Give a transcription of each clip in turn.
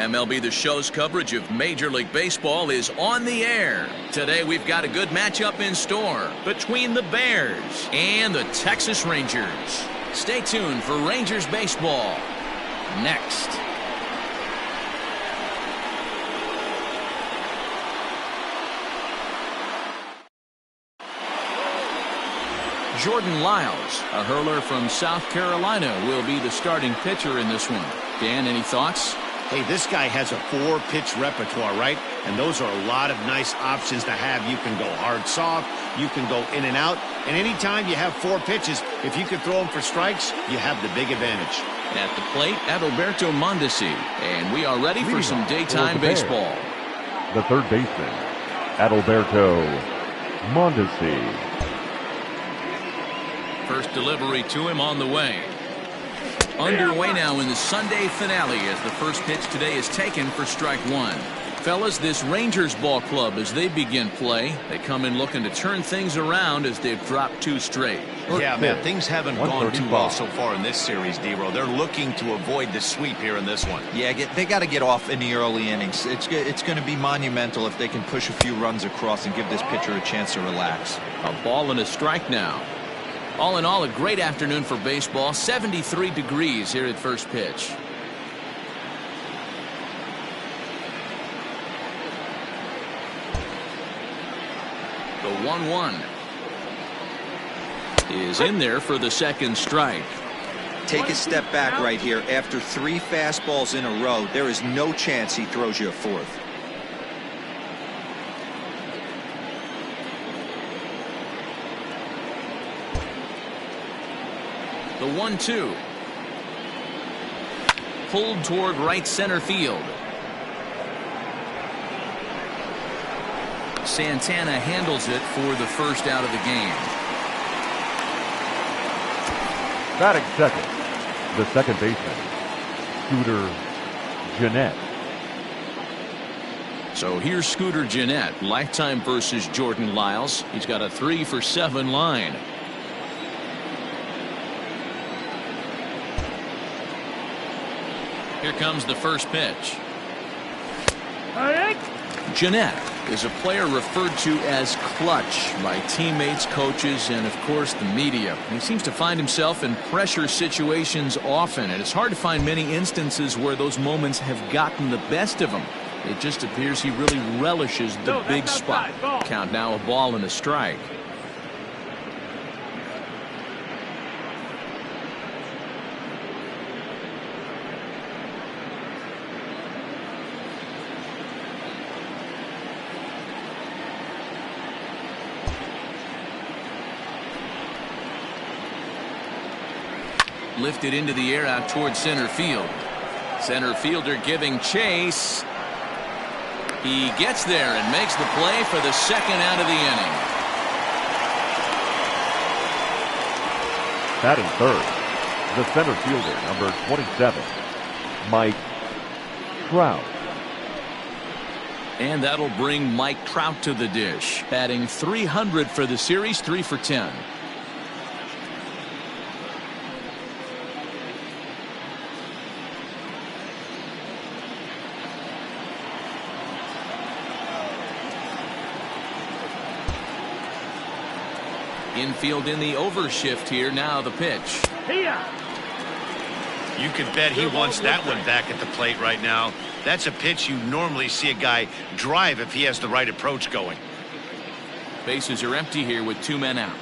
MLB The Show's coverage of Major League Baseball is on the air. Today we've got a good matchup in store between the Bears and the Texas Rangers. Stay tuned for Rangers baseball next. Jordan Lyles, a hurler from South Carolina, will be the starting pitcher in this one. Dan, any thoughts? Hey, this guy has a 4-pitch repertoire, right? And those are a lot of nice options to have. You can go hard, soft. You can go in and out. And anytime you have 4 pitches, if you can throw them for strikes, you have the big advantage. At the plate, Adalberto Mondesi. And we are ready for some daytime baseball. The third baseman, Adalberto Mondesi. First delivery to him on the way. Underway now in the Sunday finale as the first pitch today is taken for strike one. Fellas, this Rangers ball club, as they begin play, they come in looking to turn things around as they've dropped 2 straight. Yeah, man, things haven't gone too well so far in this series, D-Row. They're looking to avoid the sweep here in this one. Yeah, they got to get off in the early innings. It's going to be monumental if they can push a few runs across and give this pitcher a chance to relax. A ball and a strike now. All in all, a great afternoon for baseball. 73 degrees here at first pitch. The 1-1 is in there for the second strike. Take a step back right here. After 3 fastballs in a row, there is no chance he throws you a 4th. The 1-2 pulled toward right center field. Santana handles it for the first out of the game. Batting second, the second baseman, Scooter Gennett. So here's Scooter Gennett, lifetime versus Jordan Lyles. He's got a 3-for-7 line. Here comes the first pitch. Gennett is a player referred to as clutch by teammates, coaches, and of course the media. He seems to find himself in pressure situations often, and it's hard to find many instances where those moments have gotten the best of him. It just appears he really relishes the big spot. Count now, a ball and a strike. Lifted into the air out towards center field. Center fielder giving chase. He gets there and makes the play for the second out of the inning. Batting third, the center fielder, number 27, Mike Trout. And that'll bring Mike Trout to the dish. Batting .300 for the series, 3 for 10. Infield in the overshift here. Now the pitch. You can bet he wants that one back at the plate right now. That's a pitch you normally see a guy drive if he has the right approach going. Bases are empty here with 2 men out.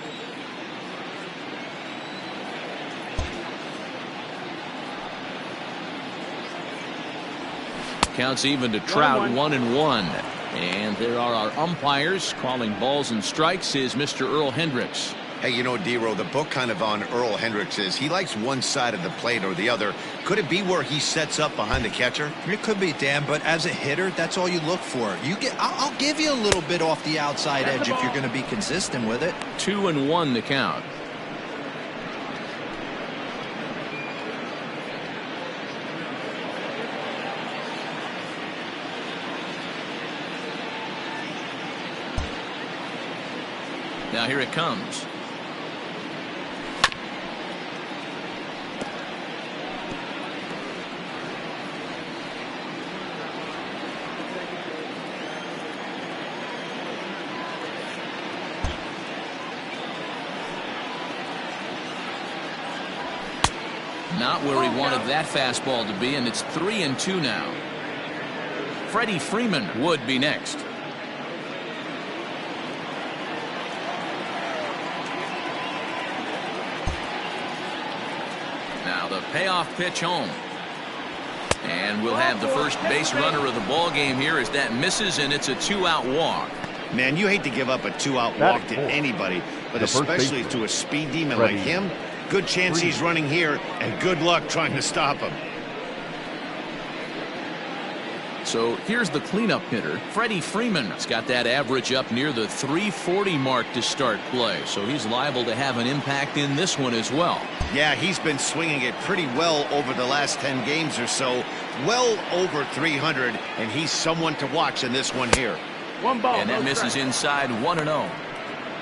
Counts even to Trout, 1-1. And there are our umpires calling balls and strikes is Mr. Earl Hendricks. Hey, you know, D-Row, the book kind of on Earl Hendricks is he likes one side of the plate or the other. Could it be where he sets up behind the catcher? It could be, Dan, but as a hitter, that's all you look for. I'll give you a little bit off the outside edge if you're going to be consistent with it. 2-1 to count. Now here it comes. Not where he wanted that fastball to be, and it's 3-2 now. Freddie Freeman would be next. Now the payoff pitch home. And we'll have the first base runner of the ball game here as that misses, and it's a 2-out walk. Man, you hate to give up a 2-out walk to anybody, but especially to a speed demon like him. Good chance he's running here, and good luck trying to stop him. So here's the cleanup hitter, Freddie Freeman. He's got that average up near the 340 mark to start play, so he's liable to have an impact in this one as well. Yeah, he's been swinging it pretty well over the last 10 games or so, well over 300, and he's someone to watch in this one here. One ball, and that misses inside 1-0.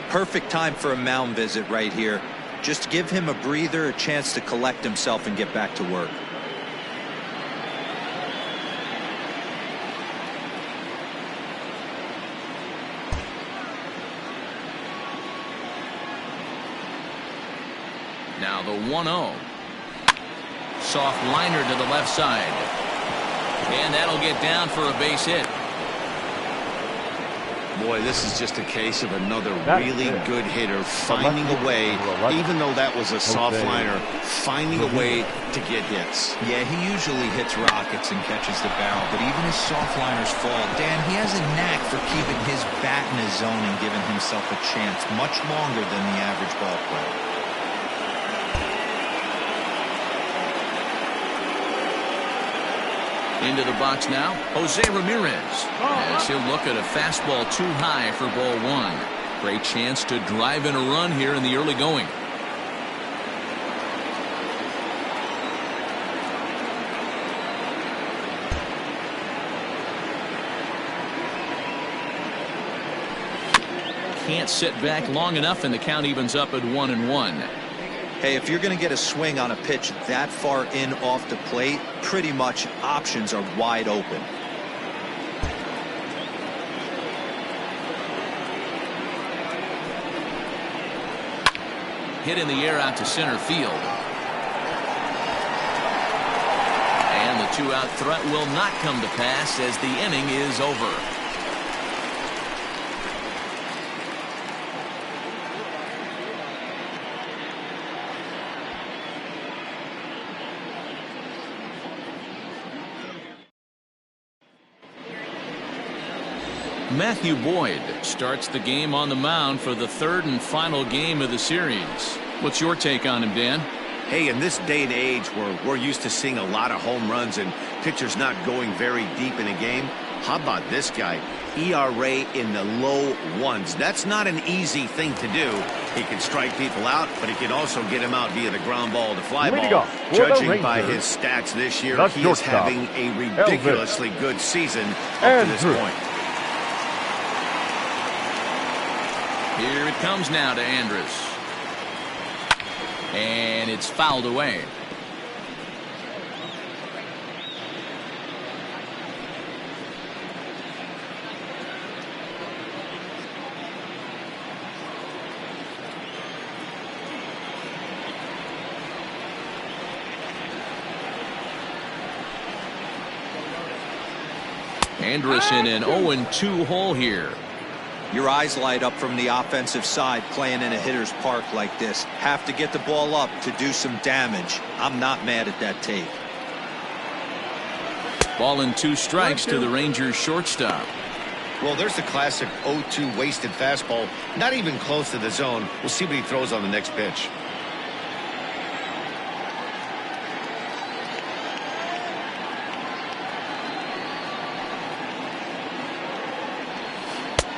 Perfect time for a mound visit right here. Just give him a breather, a chance to collect himself and get back to work. Now the 1-0. Soft liner to the left side. And that'll get down for a base hit. Boy, this is just a case of another really good hitter finding a way, even though that was a soft liner, finding a way to get hits. Yeah, he usually hits rockets and catches the barrel, but even his soft liners fall. Dan, he has a knack for keeping his bat in his zone and giving himself a chance much longer than the average ball player. Into the box now, Jose Ramirez, as he'll look at a fastball too high for ball one. Great chance to drive in a run here in the early going. Can't sit back long enough, and the count evens up at 1-1. Hey, if you're going to get a swing on a pitch that far in off the plate, pretty much options are wide open. Hit in the air out to center field. And the 2-out threat will not come to pass as the inning is over. Matthew Boyd starts the game on the mound for the third and final game of the series. What's your take on him, Dan? Hey, in this day and age where we're used to seeing a lot of home runs and pitchers not going very deep in a game, how about this guy? ERA in the low ones. That's not an easy thing to do. He can strike people out, but he can also get them out via the ground ball to fly ball. Judging by his stats this year, he is having a ridiculously good season up to this point. Here it comes now to Andrus. And it's fouled away. Andrus in an 0-2 hole here. Your eyes light up from the offensive side playing in a hitter's park like this. Have to get the ball up to do some damage. I'm not mad at that take. Ball and 2 strikes to the Rangers shortstop. Well, there's the classic 0-2 wasted fastball. Not even close to the zone. We'll see what he throws on the next pitch.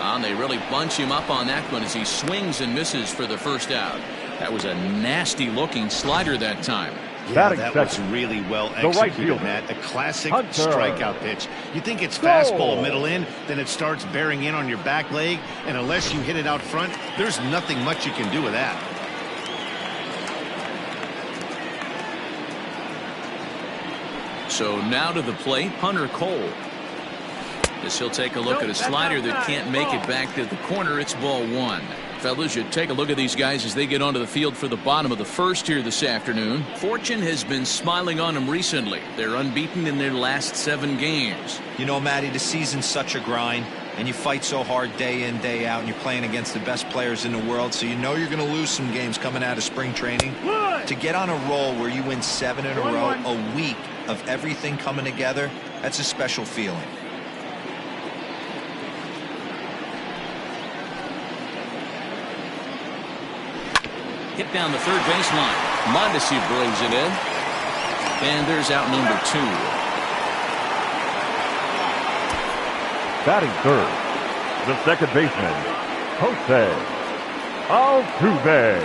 And they really bunch him up on that one as he swings and misses for the first out. That was a nasty looking slider that time. Yeah, that was really well executed, Matt. A classic strikeout pitch. You think it's fastball middle in, then it starts bearing in on your back leg, and unless you hit it out front, there's nothing much you can do with that. So now to the plate, Hunter Cole. As he'll take a look at a slider that can't make it back to the corner. It's ball one. fellas, you take a look at these guys as they get onto the field for the bottom of the first here this afternoon. Fortune has been smiling on them recently. They're unbeaten in their last 7 games. You know, Matty, the season's such a grind, and you fight so hard day in, day out, and you're playing against the best players in the world, so you know you're going to lose some games coming out of spring training. To get on a roll where you win 7 in a row, a week of everything coming together, that's a special feeling. Hit down the third baseline. Mondesi brings it in. And there's out number 2. Batting third, the second baseman, Jose Altuve.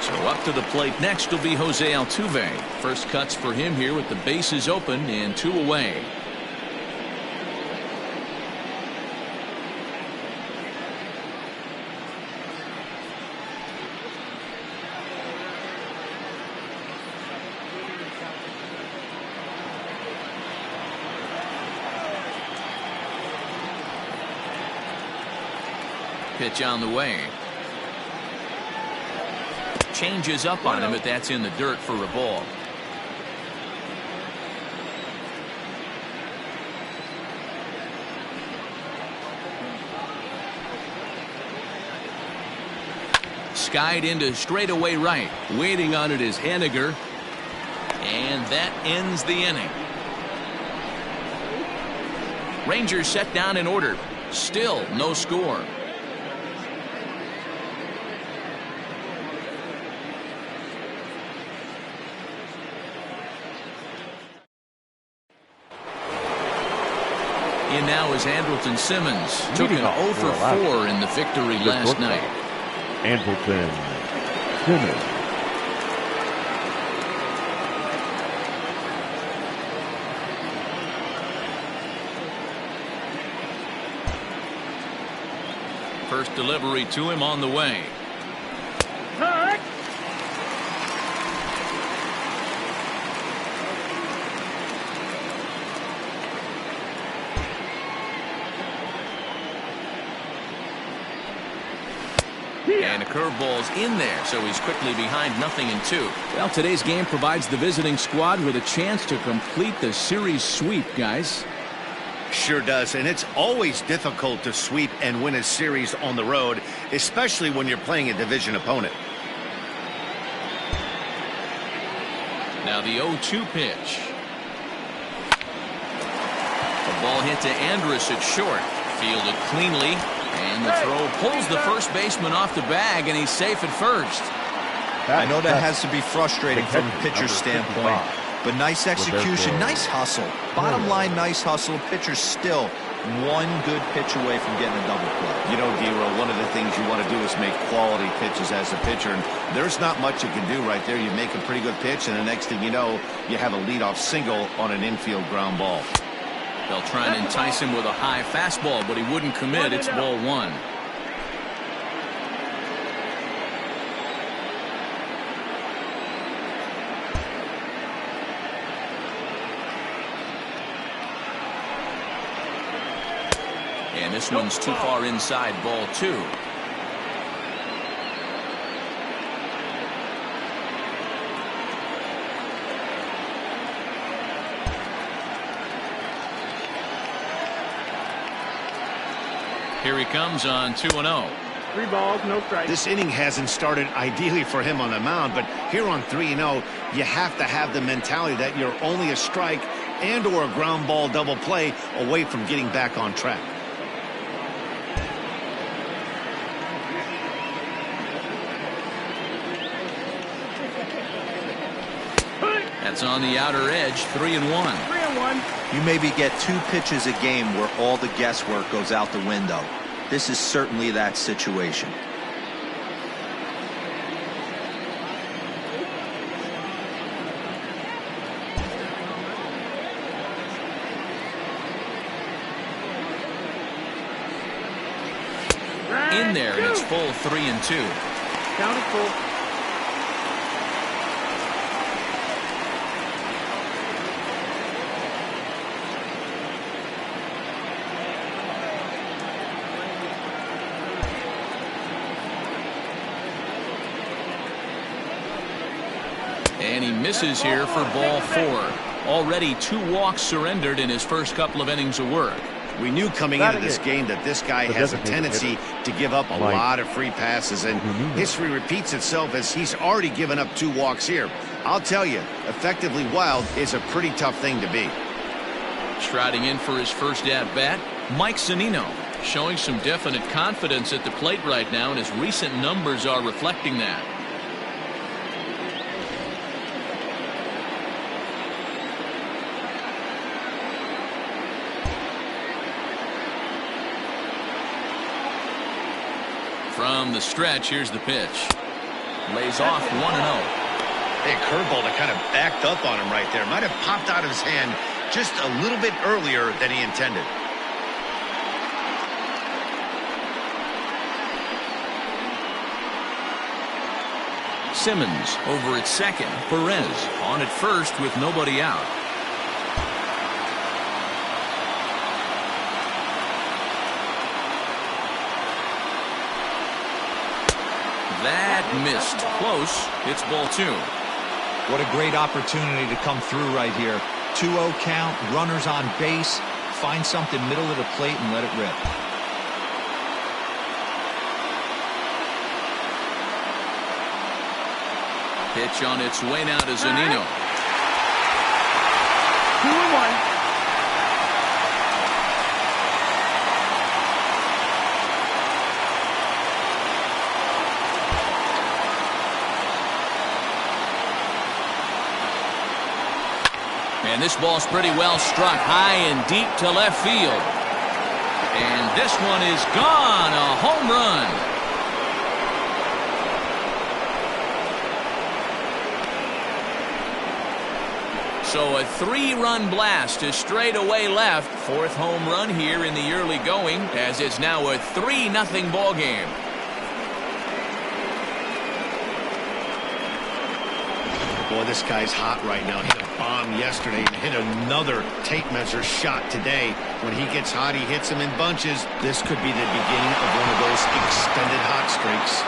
So up to the plate next will be Jose Altuve. First cuts for him here with the bases open and 2 away. Pitch on the way. Changes up on him, but that's in the dirt for a ball. Skied into straightaway right. Waiting on it is Henniger. And that ends the inning. Rangers set down in order. Still no score. In now is Andrelton Simmons. Took an 0 for 4 in the victory last night. Andrelton Simmons. First delivery to him on the way. And a curveball's in there, so he's quickly behind 0-2. Well, today's game provides the visiting squad with a chance to complete the series sweep, guys. Sure does, and it's always difficult to sweep and win a series on the road, especially when you're playing a division opponent. Now the 0-2 pitch. The ball hit to Andrus at short. Fielded cleanly. And the throw pulls the first baseman off the bag, and he's safe at first. I know that has to be frustrating from a pitcher's standpoint, but nice execution, nice hustle. Bottom line, nice hustle. Pitcher's still one good pitch away from getting a double play. You know, D-Roll, one of the things you want to do is make quality pitches as a pitcher, and there's not much you can do right there. You make a pretty good pitch, and the next thing you know, you have a leadoff single on an infield ground ball. They'll try and entice him with a high fastball, but he wouldn't commit. It's ball 1. And this one's too far inside, ball 2. Here he comes on 2-0. 3 balls, no strikes. This inning hasn't started ideally for him on the mound, but here on 3-0, you have to have the mentality that you're only a strike and or a ground ball double play away from getting back on track. That's on the outer edge, 3-1. 3-1. You maybe get 2 pitches a game where all the guesswork goes out the window. This is certainly that situation. In there, and it's full 3-2. Count it full. And he misses here for ball 4. Already 2 walks surrendered in his first couple of innings of work. We knew coming into this game that this guy has a tendency to give up a lot of free passes, and history repeats itself as he's already given up 2 walks here. I'll tell you, effectively wild is a pretty tough thing to be. Striding in for his first at-bat, Mike Zunino, showing some definite confidence at the plate right now, and his recent numbers are reflecting that. From the stretch, here's the pitch. Lays off 1-0. Hey, curveball that kind of backed up on him right there. Might have popped out of his hand just a little bit earlier than he intended. Simmons over at second. Perez on at first with nobody out. That missed. Close. It's ball 2. What a great opportunity to come through right here. 2-0 count, runners on base. Find something middle of the plate and let it rip. Pitch on its way now to Zunino. 2-1. And this ball's pretty well struck high and deep to left field. And this one is gone. A home run. So a 3-run blast to straightaway left. 4th home run here in the early going, as it's now a 3-0 ball game. Boy, this guy's hot right now. Hit a bomb yesterday and hit another tape measure shot today. When he gets hot, he hits them in bunches. This could be the beginning of one of those extended hot streaks.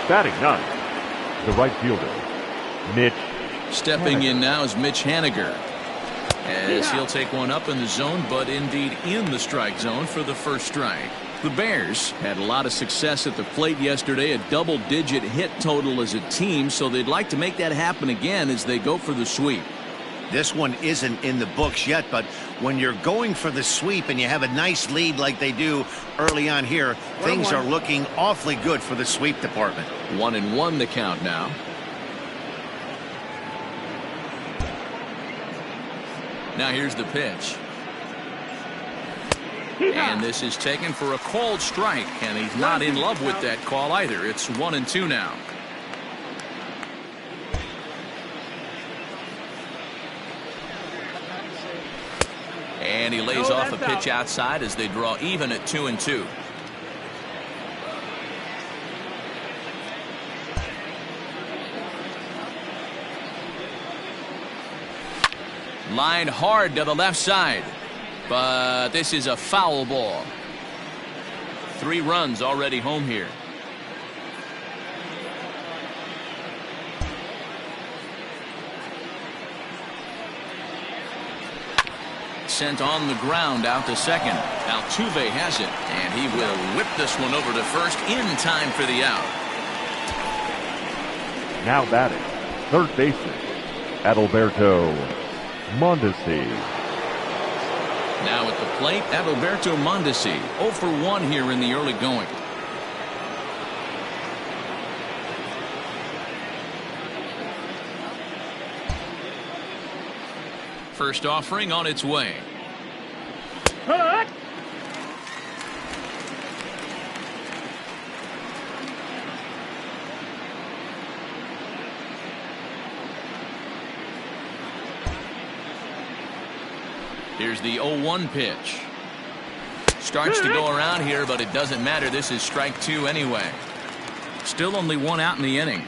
Batting 9, the right fielder, Mitch. Stepping in now is Mitch Haniger, as he'll take one up in the zone, but indeed in the strike zone for the first strike. The Bears had a lot of success at the plate yesterday, a double-digit hit total as a team, so they'd like to make that happen again as they go for the sweep. This one isn't in the books yet, but when you're going for the sweep and you have a nice lead like they do early on here, things are looking awfully good for the sweep department. 1-1 the count now. Now here's the pitch. And this is taken for a called strike, and he's not in love with that call either. It's 1-2 now. And he lays off a pitch outside as they draw even at 2-2. Lined hard to the left side. But this is a foul ball. 3 runs already home here. Sent on the ground out to second. Altuve has it, and he will whip this one over to first in time for the out. Now batting, third baseman, Adalberto Mondesi. Now at the plate, Adalberto Mondesi, 0 for 1 here in the early going. First offering on its way. Here's the 0-1 pitch. Starts to go around here, but it doesn't matter. This is strike 2 anyway. Still only 1 out in the inning.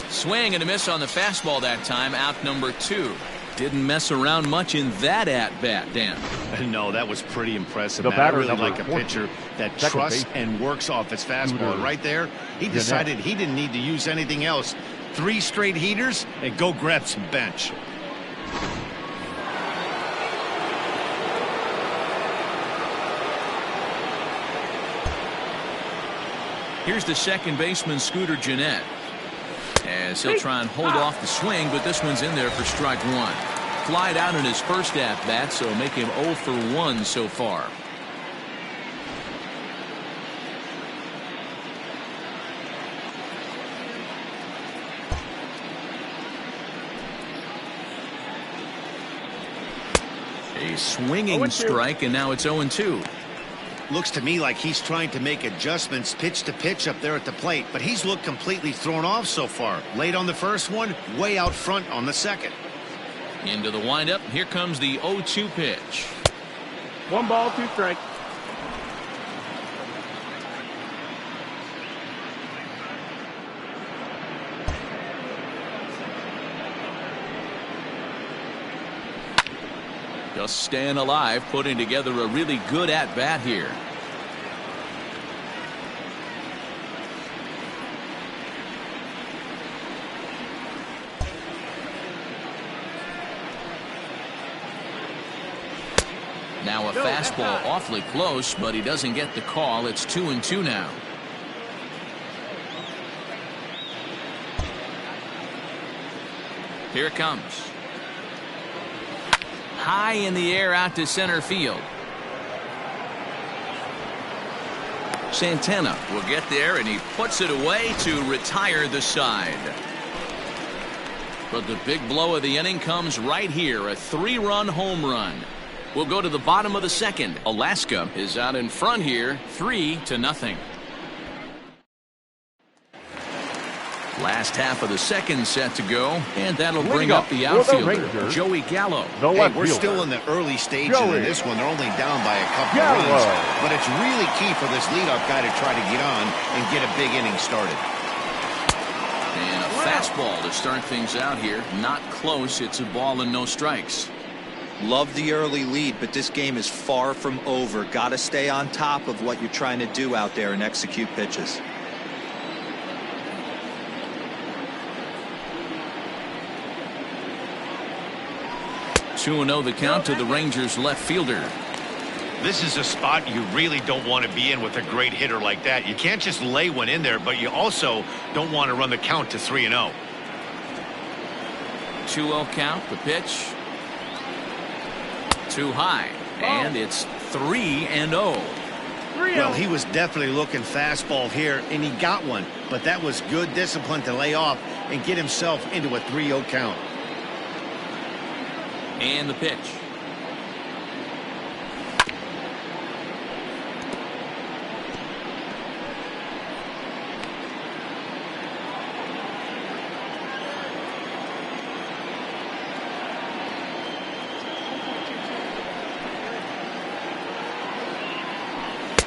Swing and a miss on the fastball that time. Out number 2. Didn't mess around much in that at-bat, Dan. No, that was pretty impressive. The Man. I batter, really number like a 14, pitcher that second trusts base, and works off his fastball. Right there, he decided he didn't need to use anything else. 3 straight heaters and go grab some bench. Here's the second baseman, Scooter Gennett. As he'll try and hold off the swing, but this one's in there for strike 1. Flied out in his first at-bat, so make him 0 for 1 so far. A swinging strike, and now it's 0-2. Looks to me like he's trying to make adjustments pitch to pitch up there at the plate, but he's looked completely thrown off so far. Late on the first one, way out front on the second. Into the windup. Here comes the 0-2 pitch. 1 ball, 2 strikes. Just staying alive, putting together a really good at-bat here. Now a fastball awfully close, but he doesn't get the call. It's 2-2 now. Here it comes. High in the air out to center field. Santana will get there, and he puts it away to retire the side. But the big blow of the inning comes right here, a 3-run home run. We'll go to the bottom of the second. Alaska is out in front here, 3-0. Last half of the second set to go, and that'll bring up the outfielder, Joey Gallo. Hey, we're still in the early stages of this one. They're only down by a couple of runs, but it's really key for this leadoff guy to try to get on and get a big inning started. And a fastball to start things out here. Not close. It's a ball and no strikes. Love the early lead, but this game is far from over. Got to stay on top of what you're trying to do out there and execute pitches. The count to the Rangers left fielder. This is a spot you really don't want to be in with a great hitter like that. You can't just lay one in there, but you also don't want to run the count to 3-0. 2-0 count. The pitch. Too high, and it's 3-0. Well, he was definitely looking fastball here, and he got one, but that was good discipline to lay off and get himself into a 3-0 count. And the pitch.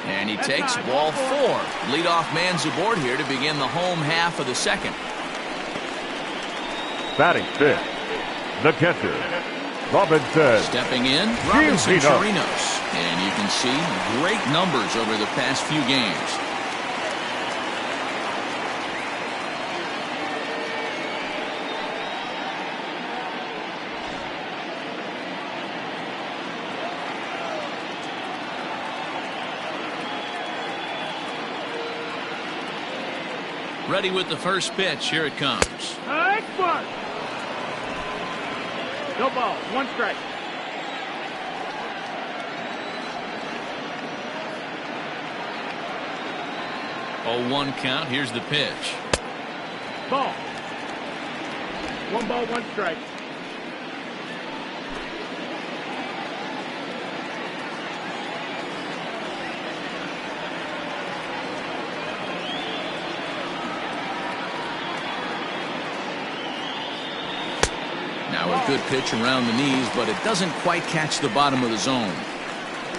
And he takes ball 4. Leadoff man's aboard here to begin the home half of the second. Batting fifth, the catcher, Robinson. Stepping in, Robinson Chirinos. And you can see great numbers over the past few games. Ready with the first pitch. Here it comes. Nice one. No ball, 1 strike. Oh, 1 count. Here's the pitch. Ball. 1 ball, 1 strike. Now a good pitch around the knees, but it doesn't quite catch the bottom of the zone.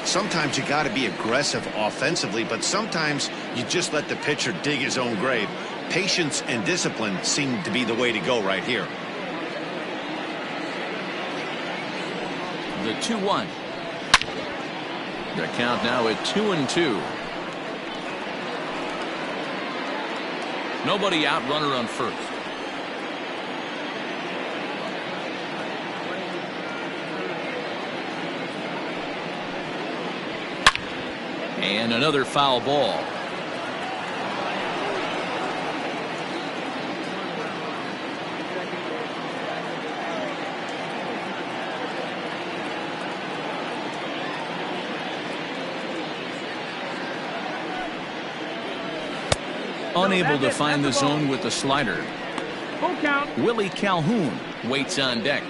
Sometimes you got to be aggressive offensively, but sometimes you just let the pitcher dig his own grave. Patience and discipline seem to be the way to go right here. the 2-1. Their count now at 2-2. Nobody out, runner on first. And another foul ball. Unable to find the zone with the slider. Full count. Willie Calhoun waits on deck.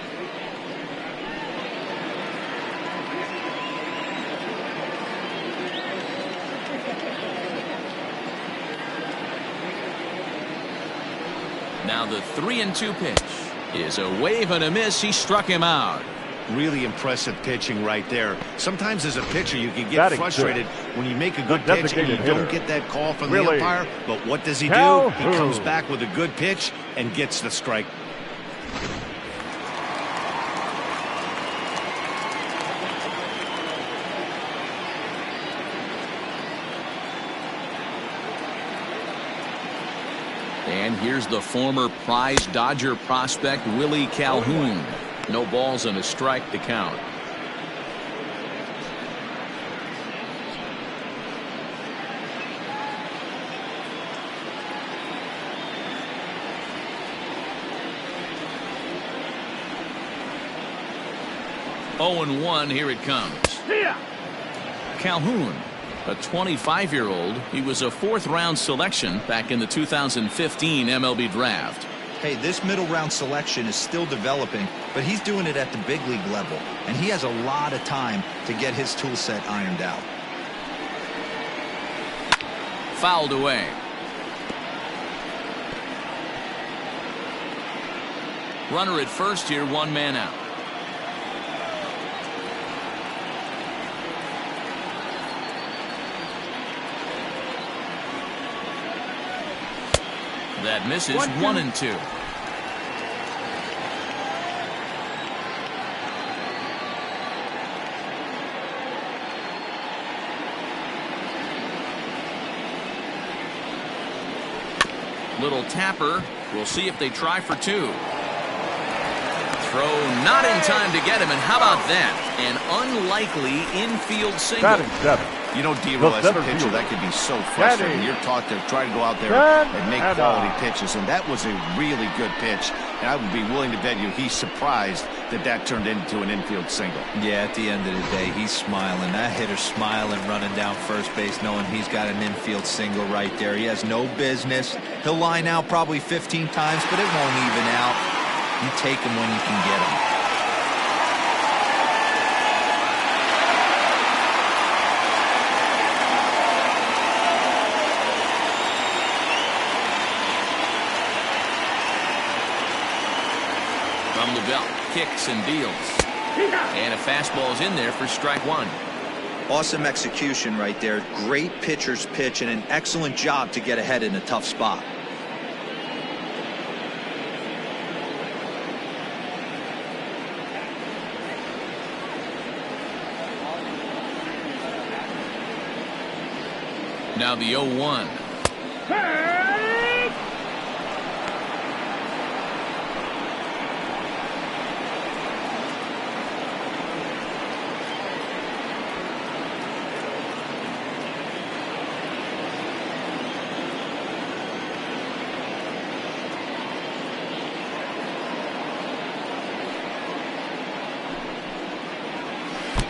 Now the 3-2 pitch is a wave and a miss. He struck him out. Really impressive pitching right there. Sometimes as a pitcher you can get frustrated when you make a good pitch and you don't get that call from the umpire. But what does he do? He comes back with a good pitch and gets the strike. And here's the former prize Dodger prospect Willie Calhoun. No balls and a strike to count. Oh and 1, here it comes. Calhoun, a 25-year-old. He was a 4th-round selection back in the 2015 MLB draft. Hey, this middle round selection is still developing, but he's doing it at the big league level, and he has a lot of time to get his tool set ironed out. Fouled away. Runner at first here, 1 man out. That misses. 1-2. Little tapper. We'll see if they try for 2. Throw not in time to get him, and how about that? An unlikely infield single. Batting 7. You know, D-Roll, as a pitcher, that could be so frustrating. You're taught to try to go out there and make quality pitches, and that was a really good pitch. And I would be willing to bet you he's surprised that that turned into an infield single. Yeah, at the end of the day, he's smiling. That hitter's smiling, running down first base, knowing he's got an infield single right there. He has no business. He'll line out probably 15 times, but it won't even out. You take him when you can get him. From the belt, kicks and deals. And a fastball is in there for strike 1. Awesome execution right there. Great pitcher's pitch and an excellent job to get ahead in a tough spot. Now the 0-1.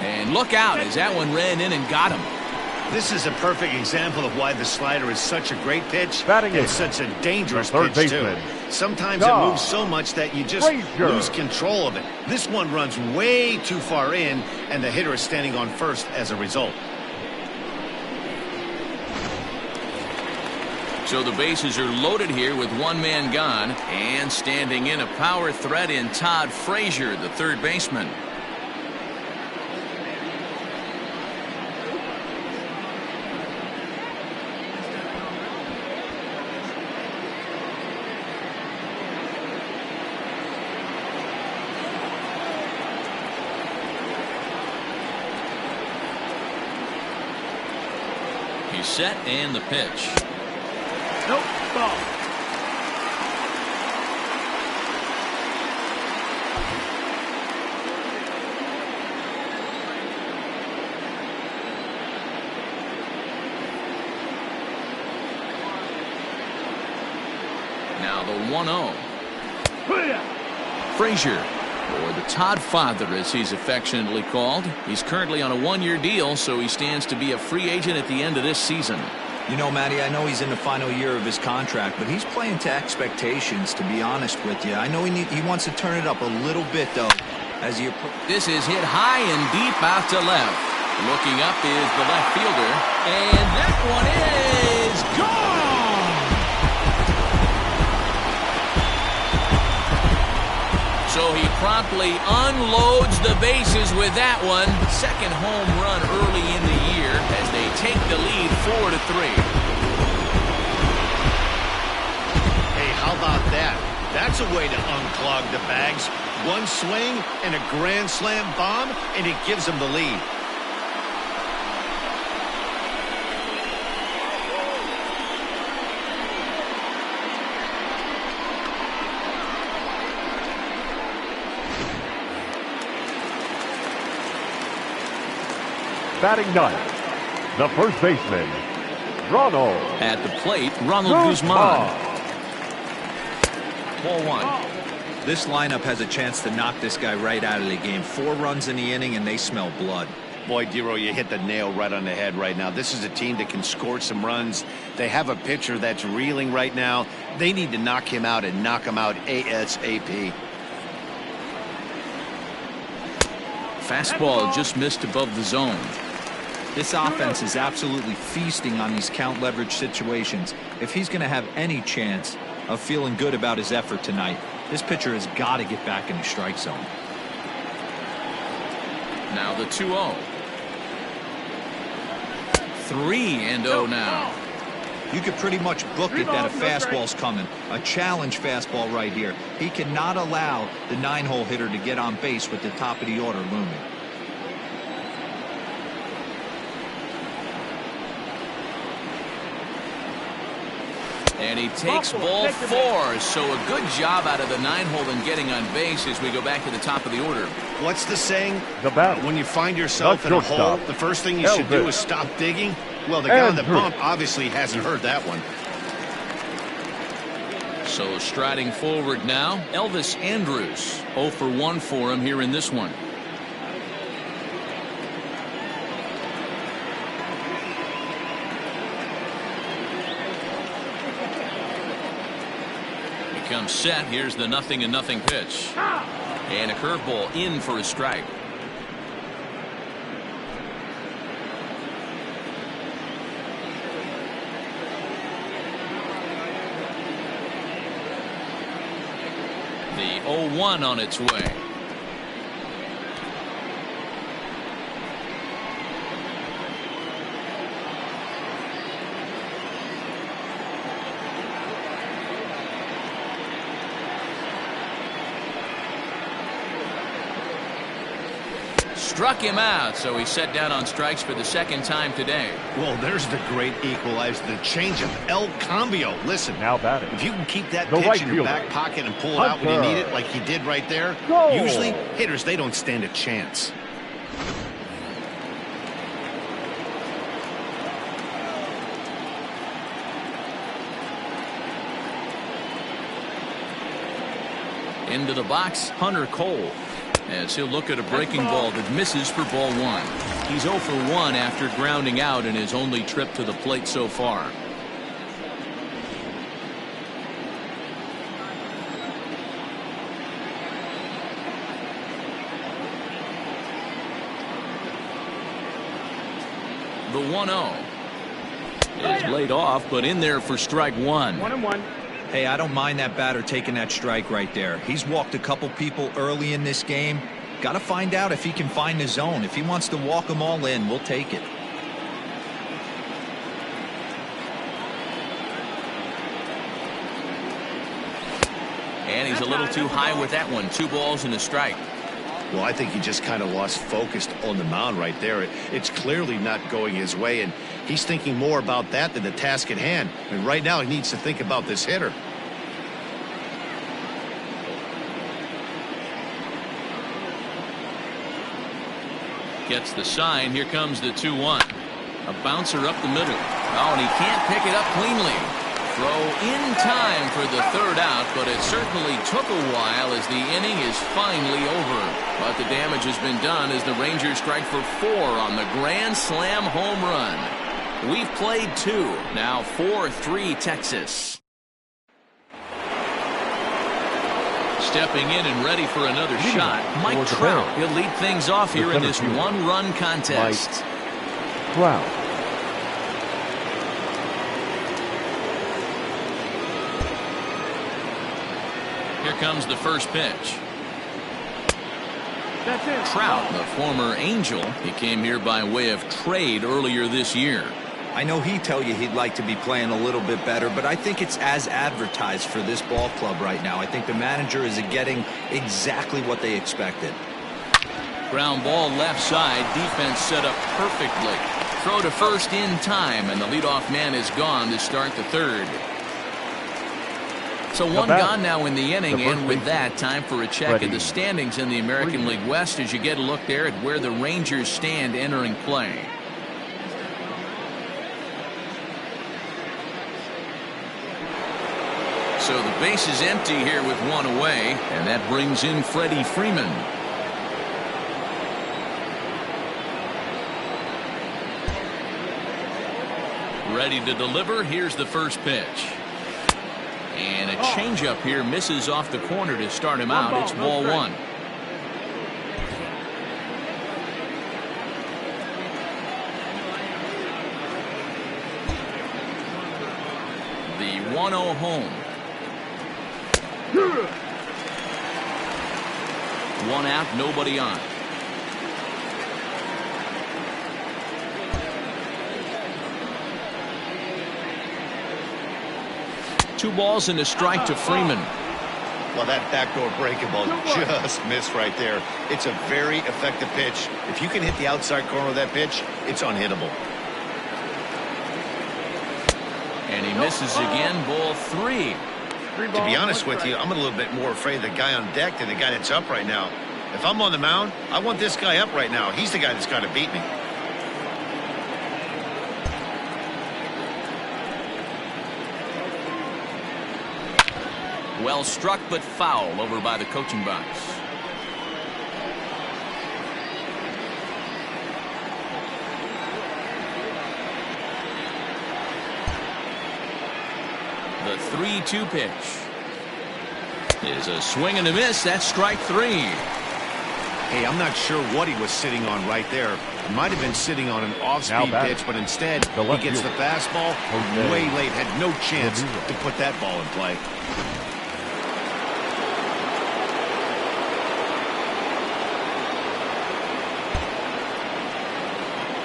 And look out as that one ran in and got him. This is a perfect example of why the slider is such a great pitch and such a dangerous pitch, too. Sometimes it moves so much that you just lose control of it. This one runs way too far in, and the hitter is standing on first as a result. So the bases are loaded here with 1 man gone, and standing in a power threat in Todd Frazier, the 3rd baseman. He's set and the pitch. Nope, ball. Now the 1-0. Frazier, or the Todd Father as he's affectionately called. He's currently on a one-year deal, so he stands to be a free agent at the end of this season. You know, Matty, I know he's in the final year of his contract, but he's playing to expectations, to be honest with you. I know he wants to turn it up a little bit, though, as he approaches. This is hit high and deep out to left. Looking up is the left fielder, and that one is gone! So he promptly unloads the bases with that one. Second home run early in the year as they take the lead 4-3. Hey, how about that? That's a way to unclog the bags. One swing and a grand slam bomb, and it gives them the lead. Batting ninth, the first baseman, Ronald. At the plate, Ronald Guzman. Ball 1. This lineup has a chance to knock this guy right out of the game. 4 runs in the inning, and they smell blood. Boy, Dero, you hit the nail right on the head right now. This is a team that can score some runs. They have a pitcher that's reeling right now. They need to knock him out and knock him out ASAP. Fastball just missed above the zone. This offense is absolutely feasting on these count leverage situations. If he's going to have any chance of feeling good about his effort tonight, this pitcher has got to get back in the strike zone. Now the 2-0. 3-0 now. You could pretty much book it that a fastball's coming. A challenge fastball right here. He cannot allow the 9-hole hitter to get on base with the top of the order looming. And he takes ball 4, so a good job out of the 9-hole in getting on base as we go back to the top of the order. What's the saying? The bat. When you find yourself in a hole, the first thing you should do is stop digging. Well, the guy on the bump obviously hasn't heard that one. So striding forward now, Elvis Andrus. 0 for 1 for him here in this one. Comes set. Here's the 0-0 pitch. And a curveball in for a strike. The 0-1 on its way. Struck him out, so he's set down on strikes for the second time today. Well, there's the great equalizer, the changeup, El Cambio. Listen, now batting, if you can keep that the pitch right in your fielder, back pocket and pull it out when you need it, like he did right there, usually hitters, they don't stand a chance. Into the box, Hunter Cole. As he'll look at a breaking ball that misses for ball 1. He's 0 for 1 after grounding out in his only trip to the plate so far. The 1-0 is laid off, but in there for strike 1. 1-1. Hey, I don't mind that batter taking that strike right there. He's walked a couple people early in this game. Got to find out if he can find the zone. If he wants to walk them all in, we'll take it. And he's a little too high with that one. 2 balls and a strike. Well, I think he just kind of lost focus on the mound right there. It's clearly not going his way, and he's thinking more about that than the task at hand. And right now, he needs to think about this hitter. Gets the sign. Here comes the 2-1. A bouncer up the middle. Oh, and he can't pick it up cleanly. Throw in time for the third out, but it certainly took a while as the inning is finally over. But the damage has been done as the Rangers strike for 4 on the grand slam home run. We've played 2. Now 4-3 Texas. Stepping in and ready for another shot, Mike Trout. He'll lead things off here in this one-run contest. Mike Trout. Here comes the first pitch. That's it. Trout, the former Angel, he came here by way of trade earlier this year. I know he'd tell you he'd like to be playing a little bit better, but I think it's as advertised for this ball club right now. I think the manager is getting exactly what they expected. Ground ball left side. Defense set up perfectly. Throw to first in time, and the leadoff man is gone to start the third. So one gone now in the inning, and with that, time for a check of the standings in the American League West as you get a look there at where the Rangers stand entering play. So the base is empty here with 1 away, and that brings in Freddie Freeman. Ready to deliver. Here's the first pitch. And a changeup here misses off the corner to start him out. It's ball 1. The 1-0 home. 1 out, nobody on. Two balls and a strike to Freeman. Well, that backdoor breaking ball just missed right there. It's a very effective pitch. If you can hit the outside corner of that pitch, it's unhittable. And he misses again, ball 3. To be honest with you, I'm a little bit more afraid of the guy on deck than the guy that's up right now. If I'm on the mound, I want this guy up right now. He's the guy that's got to beat me. Well struck, but foul over by the coaching box. The 3-2 pitch is a swing and a miss. That's strike 3. Hey, I'm not sure what he was sitting on right there. He might have been sitting on an off-speed pitch, but instead he gets the fastball way late. Had no chance to put that ball in play.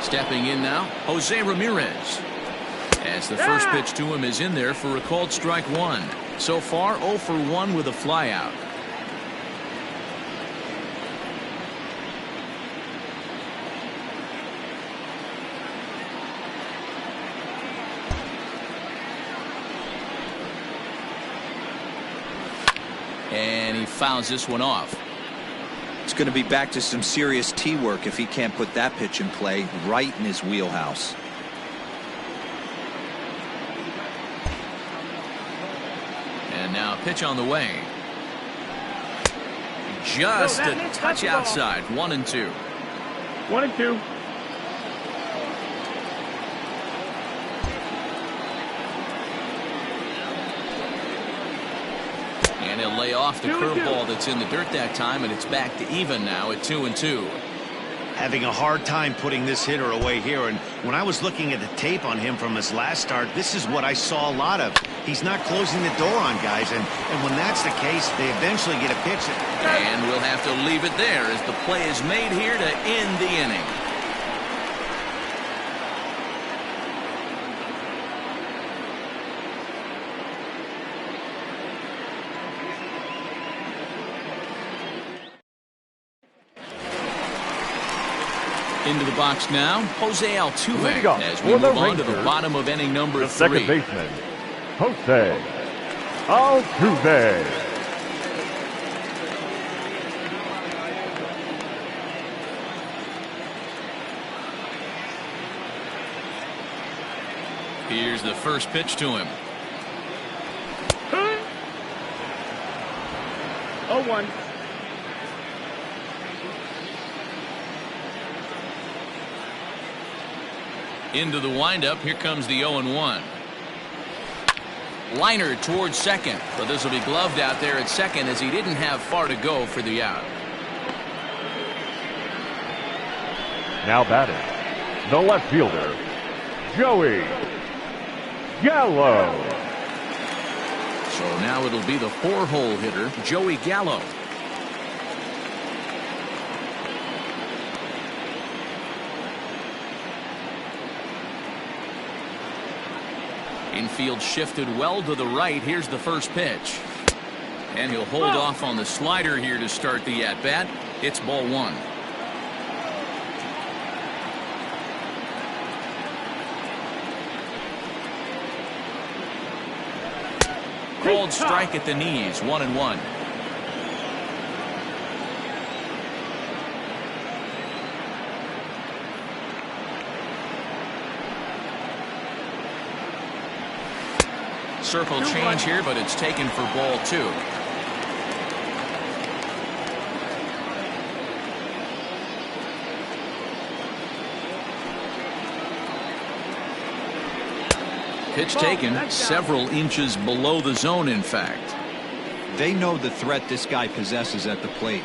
Stepping in now, Jose Ramirez. As the first pitch to him is in there for a called strike 1. So far, 0 for 1 with a flyout. And he fouls this one off. It's going to be back to some serious tee work if he can't put that pitch in play right in his wheelhouse. And now a pitch on the way. Just a touch outside. 1-2. 1-2. And he'll lay off the curveball that's in the dirt that time, and it's back to even now at 2-2. Having a hard time putting this hitter away here, and when I was looking at the tape on him from his last start, this is what I saw a lot of. He's not closing the door on guys, and when that's the case, they eventually get a pitch. And we'll have to leave it there as the play is made here to end the inning. Into the box now, Jose Altuve, Leading off as we for the move on to the Rangers, bottom of inning number the 3. second baseman, Jose Altuve. Here's the first pitch to him. 0-1. Into the windup. Here comes the 0-1. Liner towards second, but this will be gloved out there at second as he didn't have far to go for the out. Now batting, the left fielder, Joey Gallo. So now it'll be the 4-hole hitter, Joey Gallo. Infield shifted well to the right. Here's the first pitch. And he'll hold off on the slider here to start the at-bat. It's ball 1. Called strike at the knees, 1-1. Circle change here, but it's taken for ball 2. Pitch taken several inches below the zone, in fact. They know the threat this guy possesses at the plate.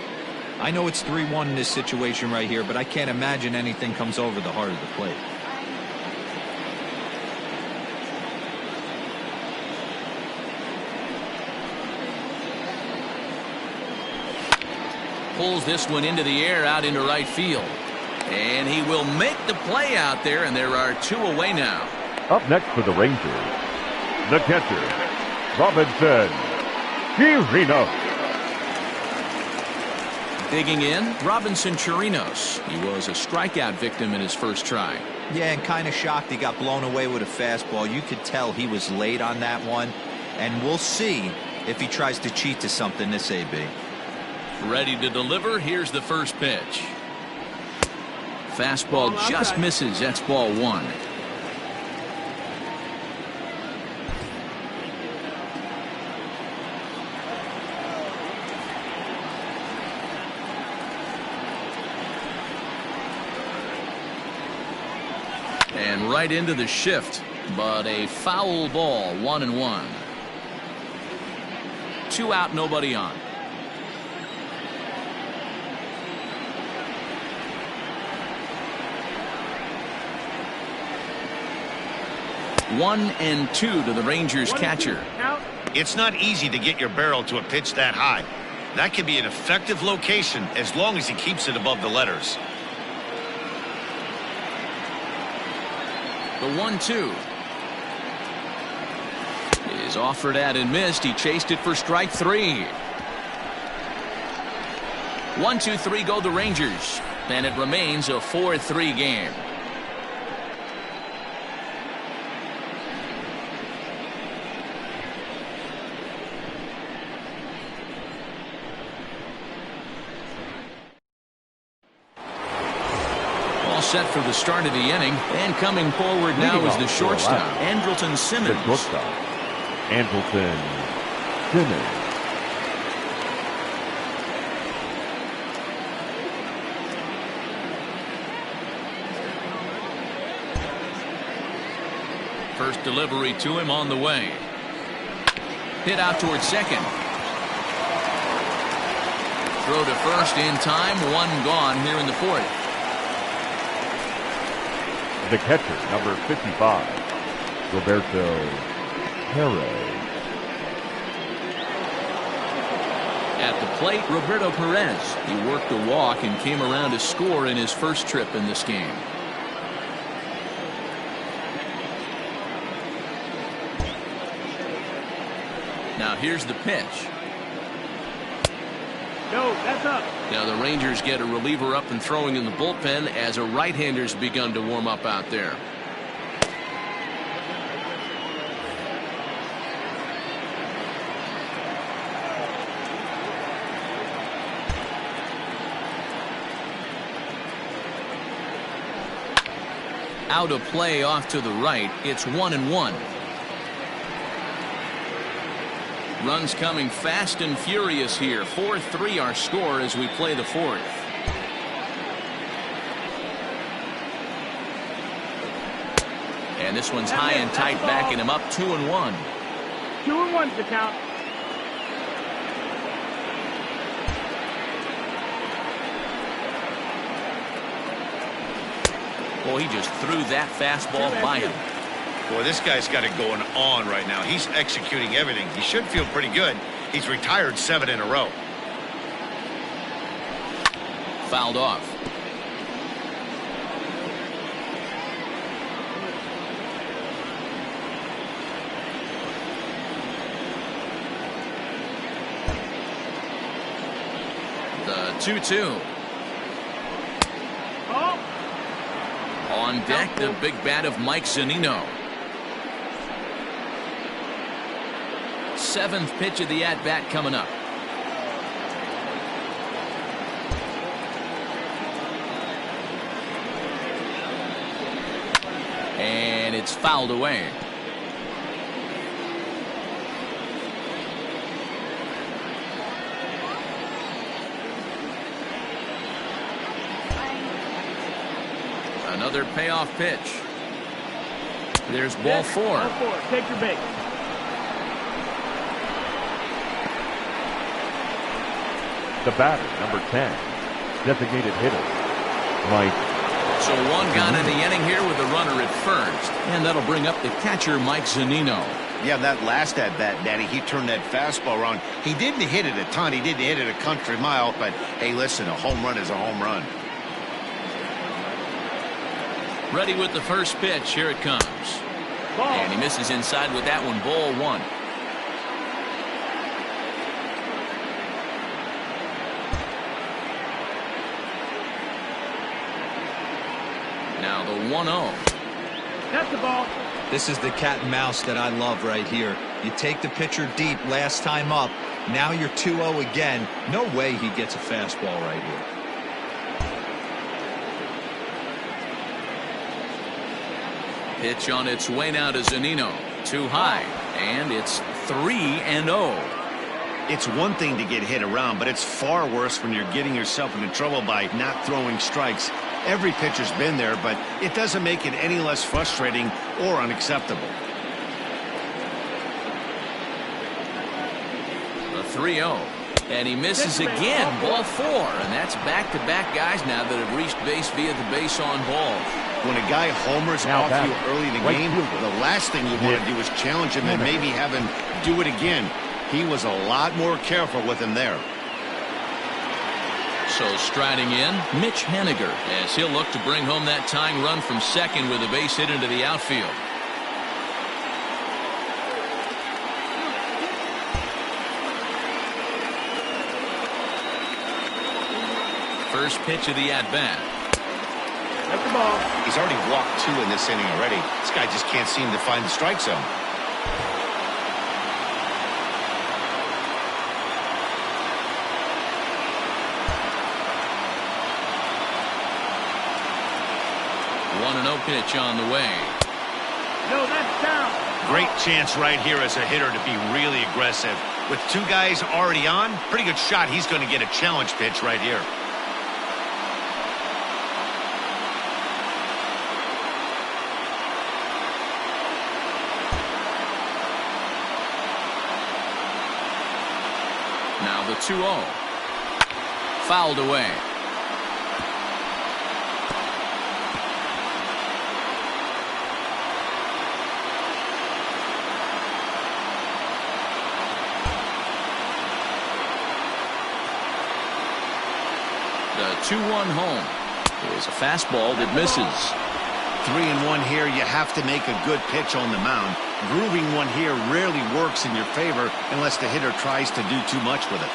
I know it's 3-1 in this situation right here, but I can't imagine anything comes over the heart of the plate. Pulls this one into the air out into right field. And he will make the play out there, and there are 2 away now. Up next for the Rangers, the catcher, Robinson Chirinos. Digging in, Robinson Chirinos. He was a strikeout victim in his first try. Yeah, and kind of shocked he got blown away with a fastball. You could tell he was late on that one. And we'll see if he tries to cheat to something this AB. Ready to deliver. Here's the first pitch. Fastball just misses. That's ball 1. And right into the shift, but a foul ball, 1-1. 2 out, nobody on. One and 2 to the Rangers catcher. It's not easy to get your barrel to a pitch that high. That can be an effective location as long as he keeps it above the letters. The 1-2 is offered at and missed. He chased it for strike 3. 1-2-3 go the Rangers, and it remains a 4-3 game. Set for the start of the inning, and coming forward now is the shortstop, Andrelton Simmons. The shortstop, Andrelton Simmons. First delivery to him on the way. Hit out towards second. Throw to first in time. 1 gone here in the 4th. The catcher, number 55, Roberto Perez. At the plate, Roberto Perez. He worked a walk and came around to score in his first trip in this game. Now here's the pitch. No, that's up. Now the Rangers get a reliever up and throwing in the bullpen as a right-hander's begun to warm up out there. Out of play off to the right. It's 1-1. Runs coming fast and furious here. 4-3 our score as we play the fourth. And this one's high and tight, backing him up. 2-1. 2-1's the count. Boy, he just threw that fastball by him. Boy, this guy's got it going on right now. He's executing everything. He should feel pretty good. He's retired 7 in a row. Fouled off. The 2-2. On deck, the big bat of Mike Zunino. 7th pitch of the at-bat coming up. And it's fouled away. Another payoff pitch. There's ball 4. Ball 4. Take your bait. The batter, number 10, designated hitter, Mike. So one gone in the inning here with a runner at first. And that'll bring up the catcher, Mike Zunino. Yeah, that last at-bat, Daddy, he turned that fastball around. He didn't hit it a ton. He didn't hit it a country mile. But, hey, listen, a home run is a home run. Ready with the first pitch. Here it comes. Ball. And he misses inside with that one. Ball 1. Now the 1-0. That's the ball. This is the cat and mouse that I love right here. You take the pitcher deep last time up. Now you're 2-0 again. No way he gets a fastball right here. Pitch on its way now to Zunino. Too high. And it's 3-0. It's one thing to get hit around, but it's far worse when you're getting yourself into trouble by not throwing strikes. Every pitcher's been there, but it doesn't make it any less frustrating or unacceptable. The 3-0. And he misses again. Ball 4. And that's back-to-back guys now that have reached base via the base on balls. When a guy homers Now off you early in the right game, fielder. the last thing you want to do is challenge him and maybe have him do it again. He was a lot more careful with him there. So striding in, Mitch Haniger, as he'll look to bring home that tying run from second with a base hit into the outfield. First pitch of the at-bat. That's the ball. He's already walked 2 in this inning already. This guy just can't seem to find the strike zone. One 1-0 pitch on the way. No, that's down. Great chance right here as a hitter to be really aggressive. With 2 guys already on, pretty good shot. He's going to get a challenge pitch right here. Now the 2-0. Fouled away. The 2-1 home is a fastball that misses. 3-1 here. You have to make a good pitch on the mound. Grooving one here rarely works in your favor unless the hitter tries to do too much with it.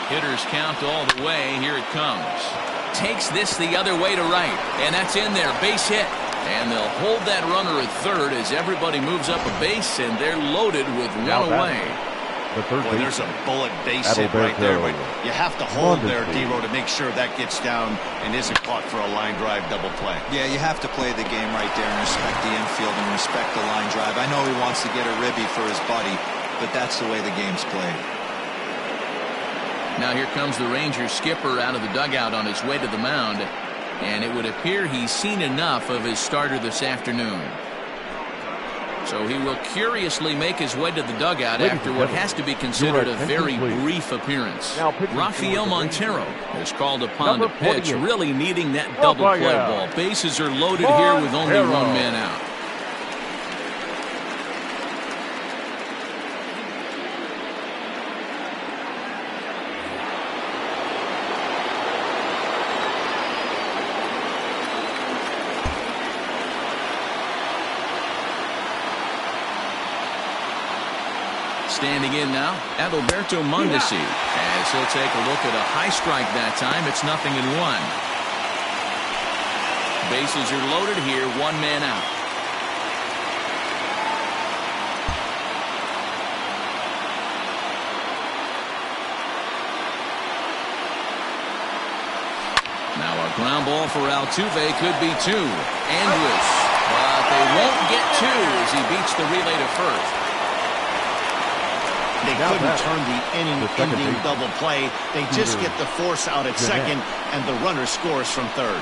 Hitters count all the way. Here it comes. Takes this the other way to right. And that's in there. Base hit. And they'll hold that runner at third as everybody moves up a base, and they're loaded with one away. The third Boy, there's a bullet base hit right there, but you have to hold there, D-Row, to make sure that gets down and isn't caught for a line drive double play. Yeah, you have to play the game right there and respect the infield and respect the line drive. I know he wants to get a ribby for his buddy, but that's the way the game's played. Now here comes the Rangers skipper out of the dugout on his way to the mound, and it would appear he's seen enough of his starter this afternoon. So he will curiously make his way to the dugout after what has to be considered a very brief appearance. Rafael Montero is called upon to pitch, really needing that double play ball. Bases are loaded here with only one man out. Standing in now, Adalberto Mondesi, as he'll take a look at a high strike that time. It's 0-1. Bases are loaded here, one man out. Now a ground ball for Altuve could be two. Andrus, but they won't get two as he beats the relay to first. They couldn't turn the inning-ending double play. They just get the force out at second, and the runner scores from third.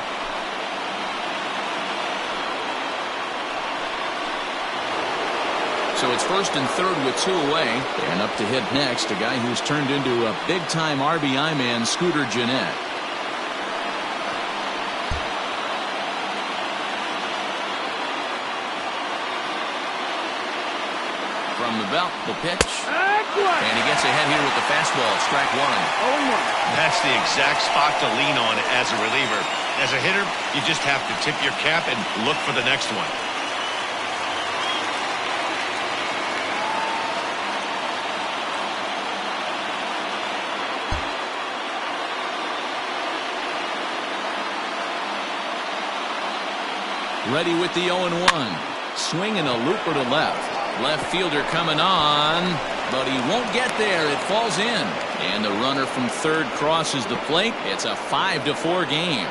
So it's first and third with two away. And up to hit next, a guy who's turned into a big-time RBI man, Scooter Gennett. From the belt, the pitch. And he gets ahead here with the fastball. Strike one. 0-1. That's the exact spot to lean on as a reliever. As a hitter, you just have to tip your cap and look for the next one. Ready with the 0-1. Swinging a looper to left. Left fielder coming on, but he won't get there. It falls in. And the runner from third crosses the plate. It's a 5-4 game.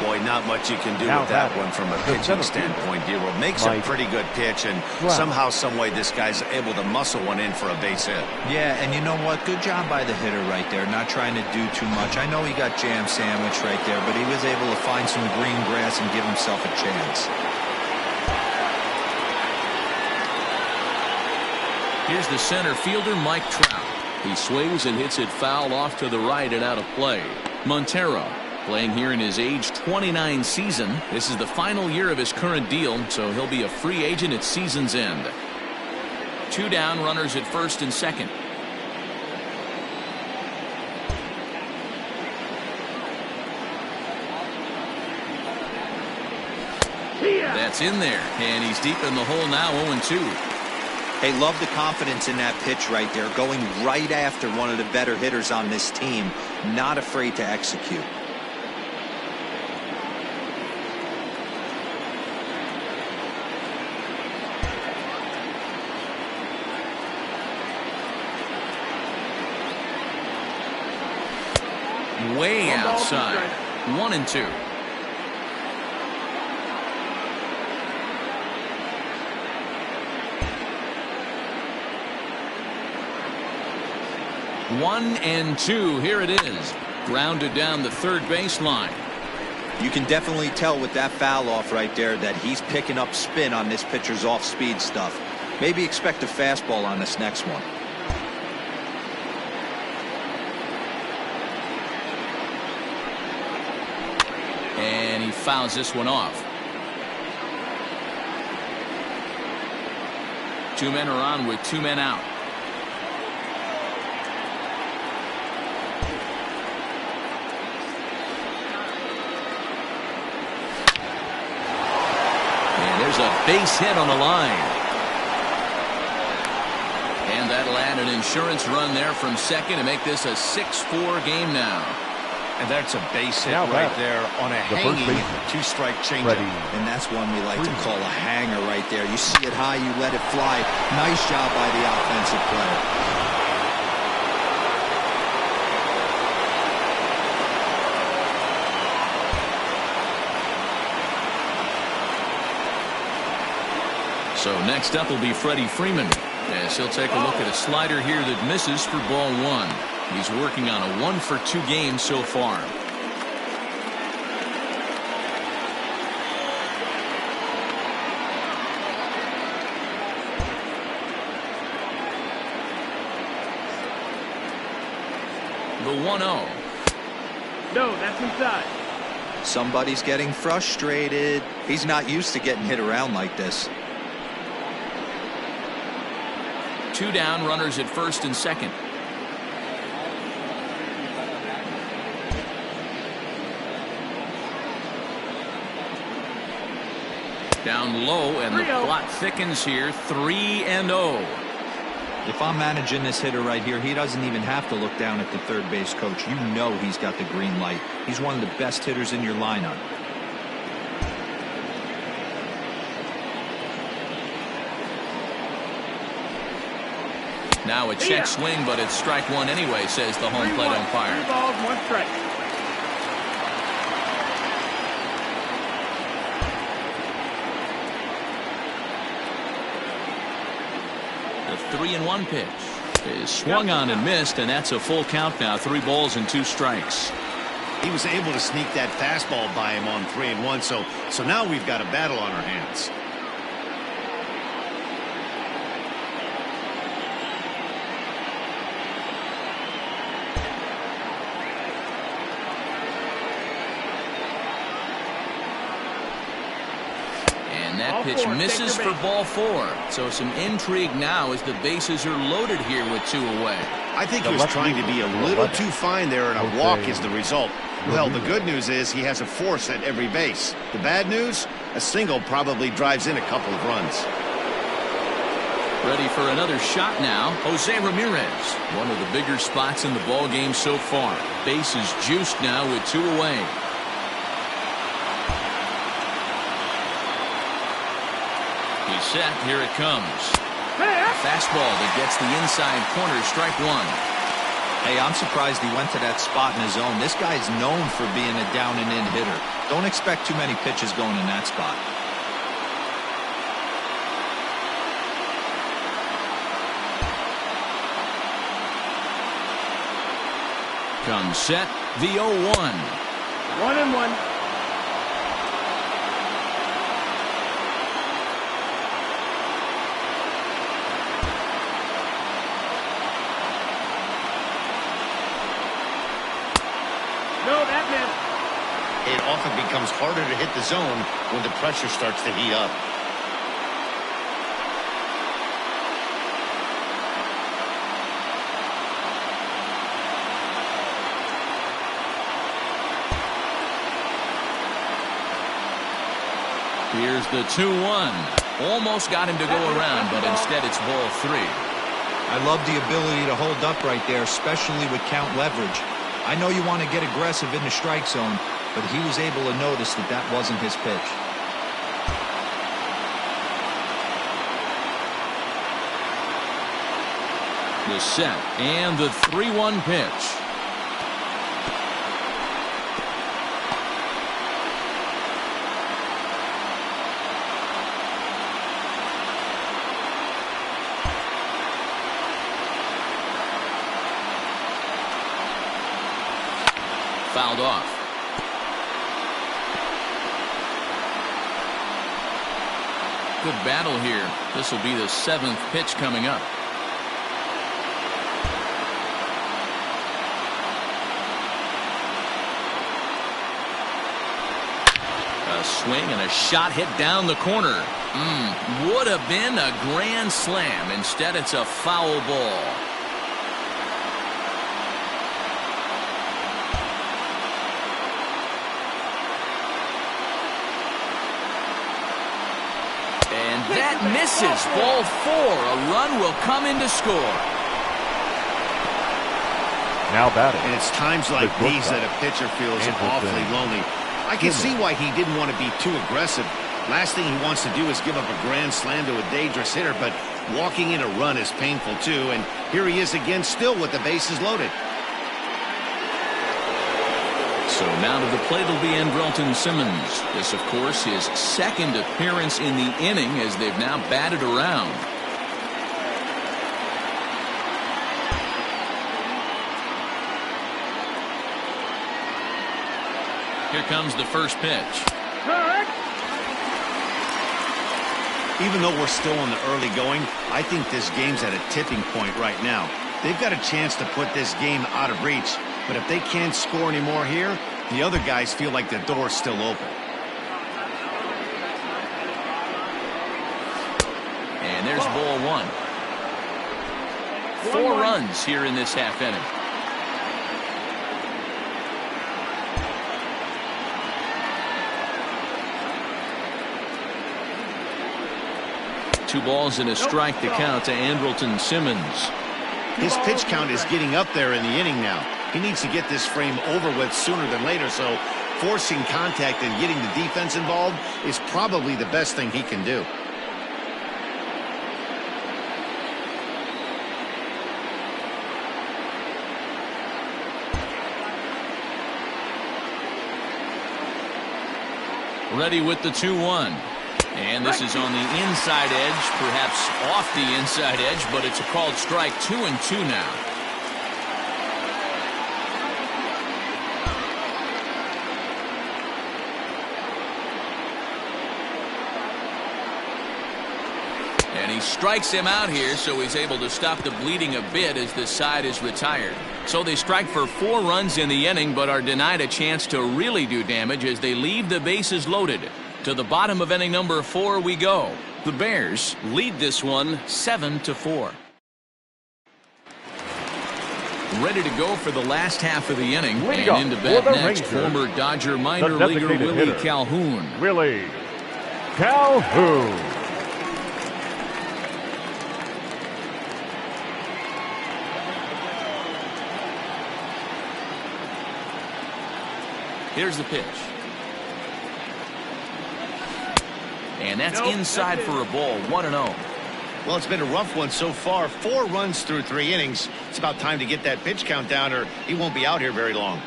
Boy, not much you can do with that one from a pitching standpoint, D-Row. Makes a pretty good pitch, and somehow, someway, this guy's able to muscle one in for a base hit. Yeah, and you know what? Good job by the hitter right there, not trying to do too much. I know he got jam sandwich right there, but he was able to find some green grass and give himself a chance. Here's the center fielder, Mike Trout. He swings and hits it foul off to the right and out of play. Montero playing here in his age 29 season. This is the final year of his current deal, so he'll be a free agent at season's end. Two down, runners at first and second. That's in there, and he's deep in the hole now, 0-2. Hey, love the confidence in that pitch right there, going right after one of the better hitters on this team, not afraid to execute. Way outside, 1-2. One and two. Here it is. Grounded down the third baseline. You can definitely tell with that foul off right there that he's picking up spin on this pitcher's off-speed stuff. Maybe expect a fastball on this next one. And he fouls this one off. Two men are on with two men out. There's a base hit on the line. And that an insurance run there from second to make this a 6-4 game now. And that's a base hit Now right back. there on a The first hanging baseman. two-strike changeup. And that's one we like to call a hanger right there. You see it high, you let it fly. Nice job by the offensive player. So next up will be Freddie Freeman, as he'll take a look at a slider here that misses for ball one. He's working on a 1-for-2 game so far. The 1-0. No, that's inside. Somebody's getting frustrated. He's not used to getting hit around like this. 2 down, runners at first and second. Down low, and the 3-0. plot thickens here. 3-0. If I'm managing this hitter right here, he doesn't even have to look down at the third base coach. You know he's got the green light. He's one of the best hitters in your lineup. Now a check swing, but it's strike one anyway, says the home plate 3-1. umpire. 3 balls, 1 strike. The 3-1 pitch is swung on and missed, and that's a full count now. 3 balls and 2 strikes. He was able to sneak that fastball by him on 3-1, so now we've got a battle on our hands. And that Ball pitch 4, misses take your for ball 4. So some intrigue now as the bases are loaded here with 2 away. I think he was trying to be a little too fine there, and a walk is the result. Well, the good news is he has a force at every base. The bad news, a single probably drives in a couple of runs. Ready for another shot now, Jose Ramirez. One of the bigger spots in the ball game so far. Bases juiced now with 2 away. He's set. Here it comes. Fastball that gets the inside corner. Strike 1. Hey, I'm surprised he went to that spot in his own. This guy's known for being a down and in hitter. Don't expect too many pitches going in that spot. Comes set. The 0-1. 1-1. No, that missed. It often becomes harder to hit the zone when the pressure starts to heat up. Here's the 2-1. Almost got him to go around, but instead it's ball 3. I love the ability to hold up right there, especially with count leverage. I know you want to get aggressive in the strike zone, but he was able to notice that that wasn't his pitch. The set and the 3-1 pitch. Fouled off. Good battle here. This will be the 7th pitch coming up. A swing and a shot hit down the corner. Would have been a grand slam. Instead, it's a foul ball. That misses. Ball 4. A run will come in to score. Now batting. And it's times like these that a pitcher feels awfully lonely. I can see why he didn't want to be too aggressive. Last thing he wants to do is give up a grand slam to a dangerous hitter, but walking in a run is painful too. And here he is again, still with the bases loaded. So now to the plate will be Andrelton Simmons. This, of course, his second appearance in the inning as they've now batted around. Here comes the first pitch. Even though we're still in the early going, I think this game's at a tipping point right now. They've got a chance to put this game out of reach. But if they can't score anymore here, the other guys feel like the door's still open. And there's ball one. 4 runs here in this half inning. Two balls and a strike to count to Andrelton Simmons. His pitch count is getting up there in the inning now. He needs to get this frame over with sooner than later, so forcing contact and getting the defense involved is probably the best thing he can do. Ready with the 2-1. And this is on the inside edge, perhaps off the inside edge, but it's a called strike. 2-2 now. And he strikes him out here, so he's able to stop the bleeding a bit as this side is retired. So they strike for 4 runs in the inning, but are denied a chance to really do damage as they leave the bases loaded. To the bottom of inning number 4 we go. The Bears lead this one 7-4. Ready to go for the last half of the inning. And into bat next, former Dodger minor leaguer Willie Calhoun. Willie Calhoun. Here's the pitch. And that's inside for a ball. 1-0. Well, it's been a rough one so far. 4 runs through 3 innings. It's about time to get that pitch count down or he won't be out here very long.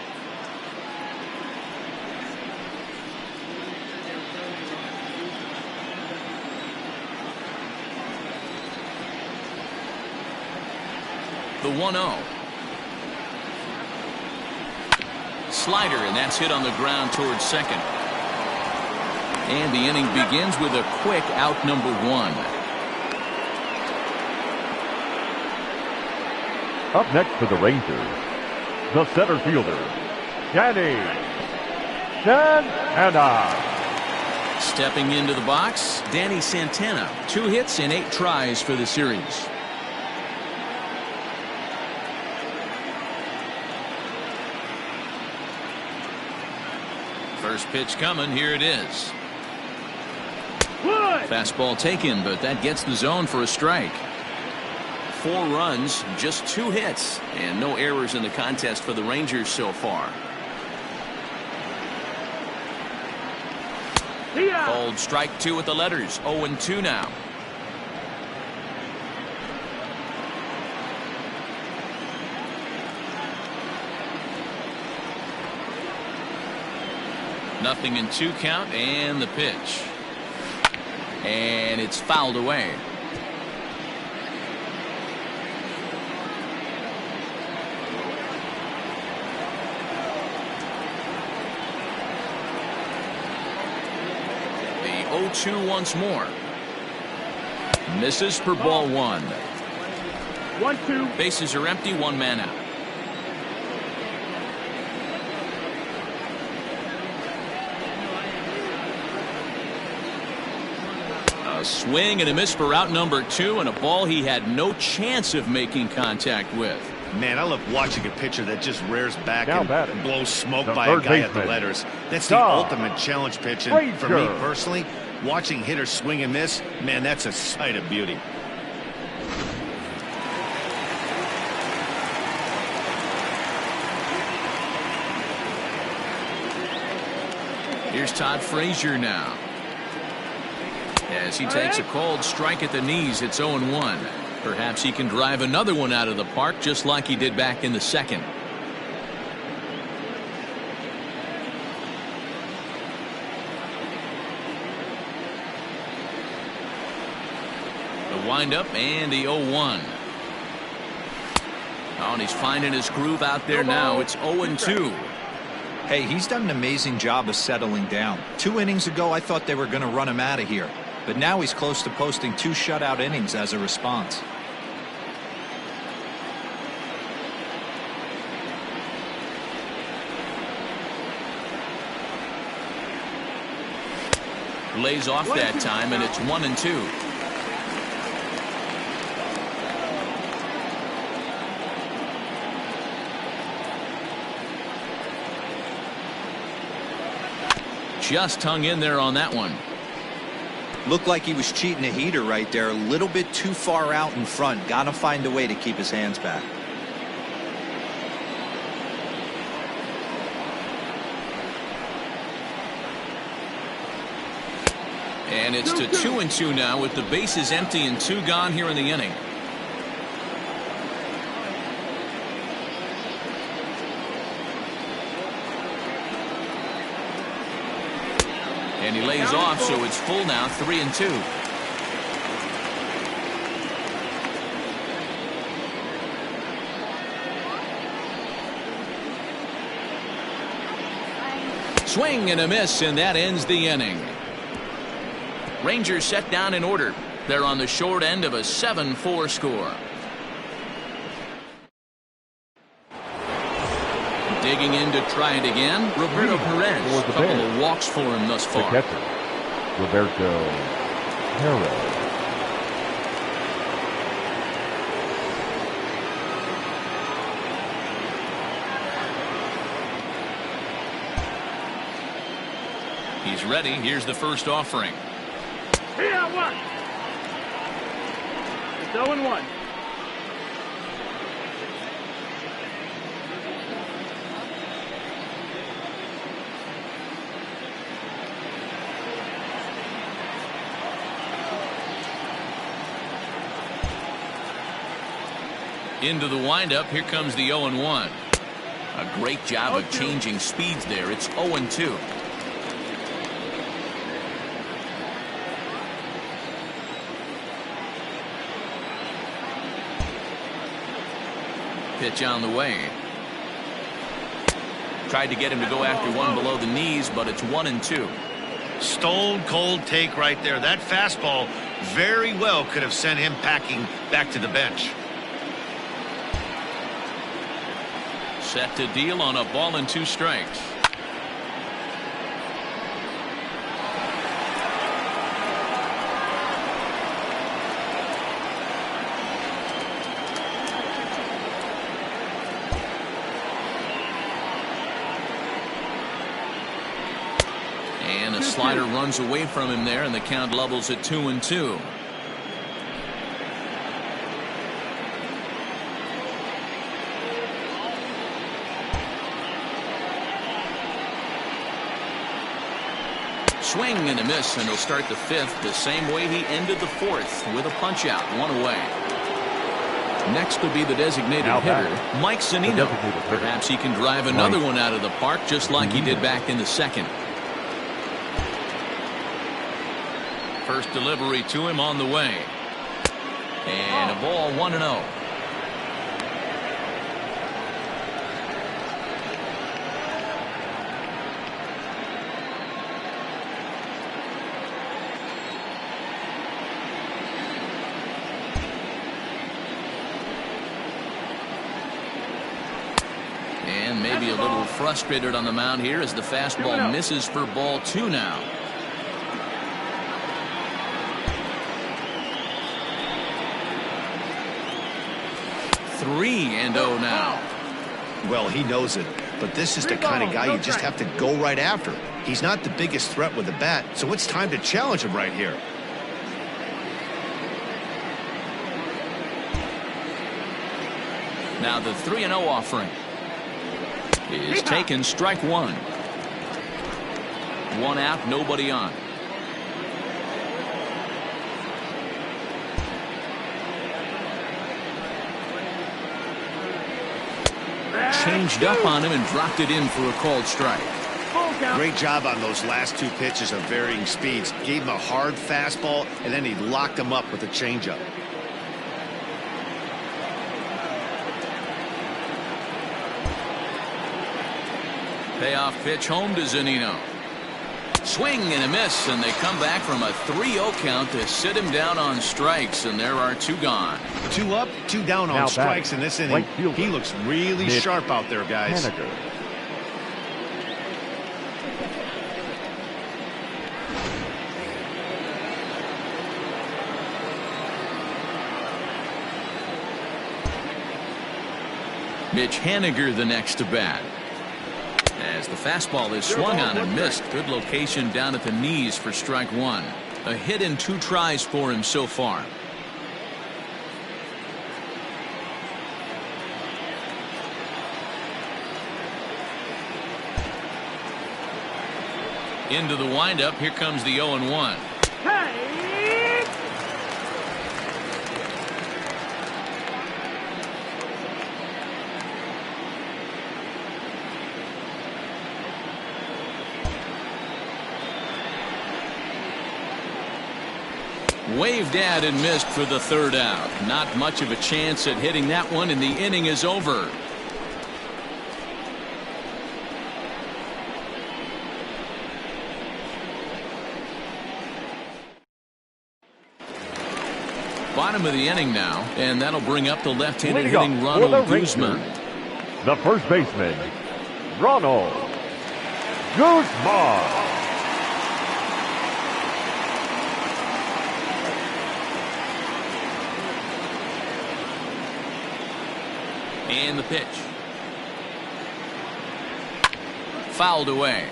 The 1-0. Slider, and that's hit on the ground towards second. And the inning begins with a quick out number 1. Up next for the Rangers, the center fielder, Danny Santana. Stepping into the box, Danny Santana. 2 hits and 8 tries for the series. First pitch coming. Here it is. Fastball taken, but that gets the zone for a strike. 4 runs, just 2 hits, and no errors in the contest for the Rangers so far. Called strike 2 with the letters. 0-2 now. Nothing in 2 count, and the pitch. And it's fouled away. The 0-2 once more. Misses for ball 1. 1-2. Bases are empty, 1 man out. A swing and a miss for out number 2, and a ball he had no chance of making contact with. Man, I love watching a pitcher that just rears back Now and batting, blows smoke the by a third guy at the baseman, letters. That's the Dom ultimate challenge pitch. And for me Frazier. personally, watching hitters swing and miss, man, that's a sight of beauty. Here's Todd Frazier now. As he takes a cold strike at the knees, it's 0-1. Perhaps he can drive another one out of the park just like he did back in the second. The windup and the 0-1. Oh, and he's finding his groove out there now. It's 0-2. Hey, he's done an amazing job of settling down. 2 innings ago, I thought they were going to run him out of here. But now he's close to posting 2 shutout innings as a response. Lays off that time, and it's 1-2. Just hung in there on that one. Looked like he was cheating a heater right there. A little bit too far out in front. Got to find a way to keep his hands back. And it's to 2-2 now with the bases empty and 2 gone here in the inning. And he lays off, so it's full now, 3-2. Swing and a miss, and that ends the inning. Rangers set down in order. They're on the short end of a 7-4 score. Digging in to try it again, Roberto Perez. A couple of walks for him thus far. The catcher, Roberto Perez. He's ready. Here's the first offering. Here, 1. It's 0-1. Into the windup. Here comes the 0-1. A great job of changing speeds there. It's 0-2. Pitch on the way. Tried to get him to go after one below the knees, but it's 1-2. Stone cold take right there. That fastball very well could have sent him packing back to the bench. Set to deal on a ball and 2 strikes. And a slider runs away from him there, and the count levels at 2-2. Swing and a miss, and he'll start the 5th the same way he ended the 4th with a punch out, 1 away. Next will be the designated hitter, Mike Zunino. Perhaps he can drive another one out of the park just like he did back in the second. First delivery to him on the way. And a ball, 1-0. And maybe a little frustrated on the mound here as the fastball misses for ball 2 now. Three and 0 now. Well, he knows it, but this is the kind of guy you just have to go right after. He's not the biggest threat with the bat, so it's time to challenge him right here. Now the 3-0 offering is taken, strike 1. 1 out, nobody on. Changed up on him and dropped it in for a called strike. Great job on those last 2 pitches of varying speeds. Gave him a hard fastball, and then he locked him up with a changeup. Payoff pitch home to Zunino. Swing and a miss, and they come back from a 3-0 count to sit him down on strikes, and there are 2 gone. 2 up, 2 down on strikes in this inning. He looks really sharp out there, guys. Haniger. Mitch Haniger the next to bat. As the fastball is swung on and missed. Good location down at the knees for strike 1. A hit in 2 tries for him so far. Into the windup. Here comes the 0-1. Waved at and missed for the 3rd out. Not much of a chance at hitting that one, and the inning is over. Bottom of the inning now, and that'll bring up the left-handed hitting Ronald Guzman. The first baseman, Ronald Guzman. And the pitch. Fouled away.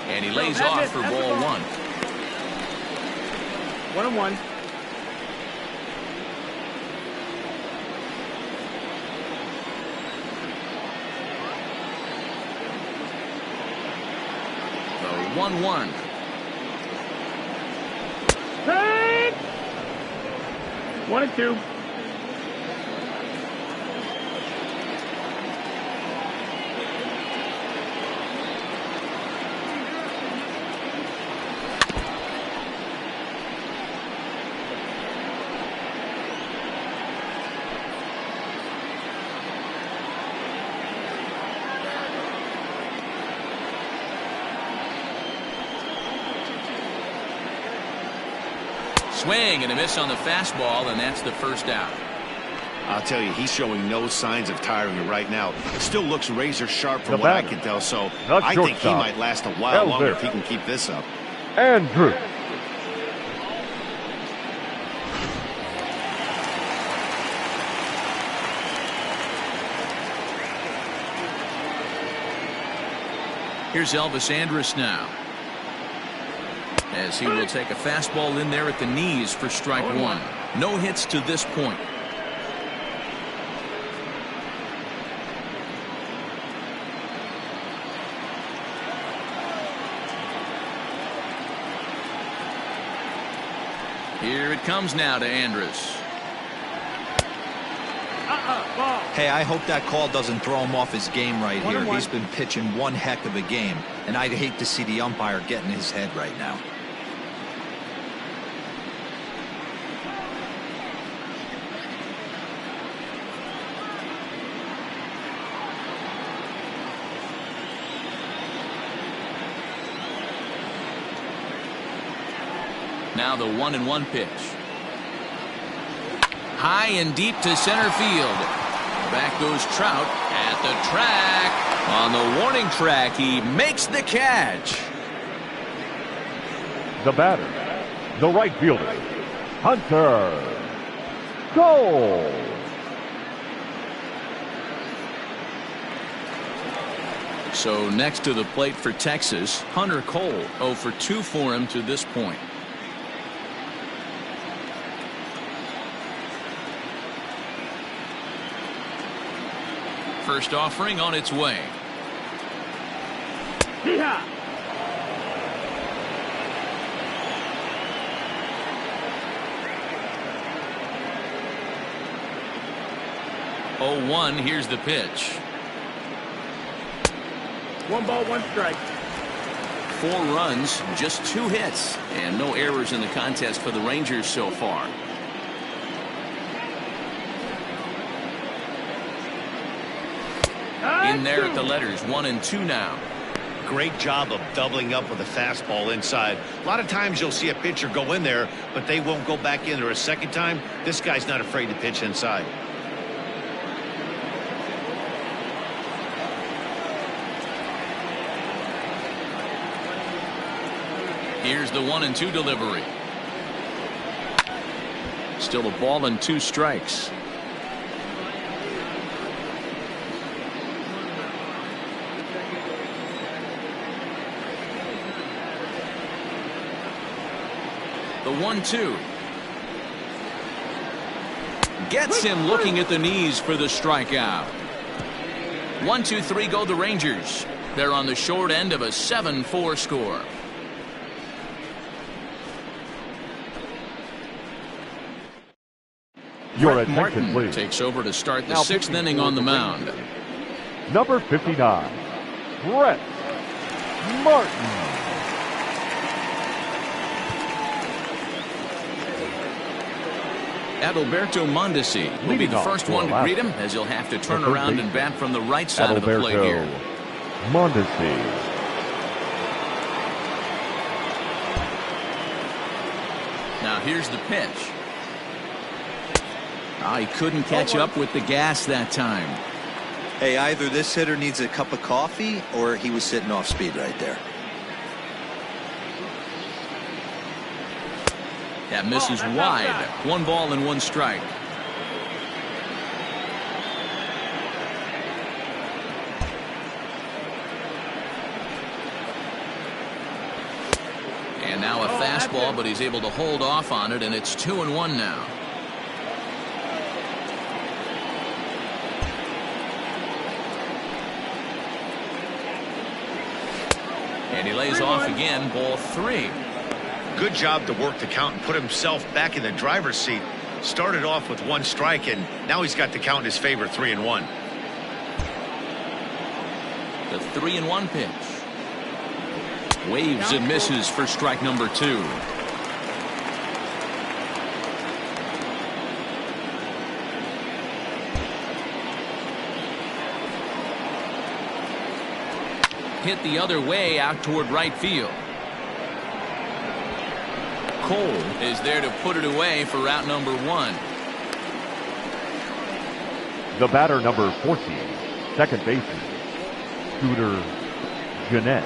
And he lays off for ball 1. 1-1. The 1-1. Hey! 1-2. Swing and a miss on the fastball, and that's the 1st out. I'll tell you, he's showing no signs of tiring right now. Still looks razor sharp from what I can tell, so I think he might last a while longer if he can keep this up. Andrew. Here's Elvis Andrus now, as he will take a fastball in there at the knees for strike 1. No hits to this point. Here it comes now to Andrus. Hey, I hope that call doesn't throw him off his game right here. He's been pitching one heck of a game, and I'd hate to see the umpire get in his head right now. Now the 1-1 pitch. High and deep to center field. Back goes Trout at the track. On the warning track, he makes the catch. The batter, the right fielder, Hunter Cole. So next to the plate for Texas, Hunter Cole. 0 for 2 for him to this point. First offering on its way. Yeehaw! 0-1. Here's the pitch. 1 ball, 1 strike. 4 runs, just 2 hits, and no errors in the contest for the Rangers so far. In there at the letters, 1 and 2 now. Great job of doubling up with a fastball inside. A lot of times you'll see a pitcher go in there, but they won't go back in there a second time. This guy's not afraid to pitch inside. Here's the 1 and 2 delivery. Still a ball and 2 strikes. The 1-2. Gets him looking at the knees for the strikeout. 1-2-3 go the Rangers. They're on the short end of a 7-4 score. Your Brett attention, Martin please. takes over to start the Now 6th inning on the mound. Number 59, Brett Martin. Adalberto Mondesi will be Leading the off first for one to Alaska. greet him, as he'll have to turn The third around and baseman, bat from the right side of the plate here. Adalberto Mondesi. Now here's the pitch. He couldn't catch up with the gas that time. Hey, either this hitter needs a cup of coffee or he was sitting off speed right there. That misses wide. 1 ball and 1 strike. And now a fastball, but he's able to hold off on it, and it's 2-1 now. And he lays off again, ball 3. Good job to work the count and put himself back in the driver's seat. Started off with 1 strike, and now he's got the count in his favor, 3-1. The 3-1 pitch. Waves and misses for strike number 2. Hit the other way out toward right field. Cole is there to put it away for route number 1. The batter, number 14, second baseman, Scooter Gennett.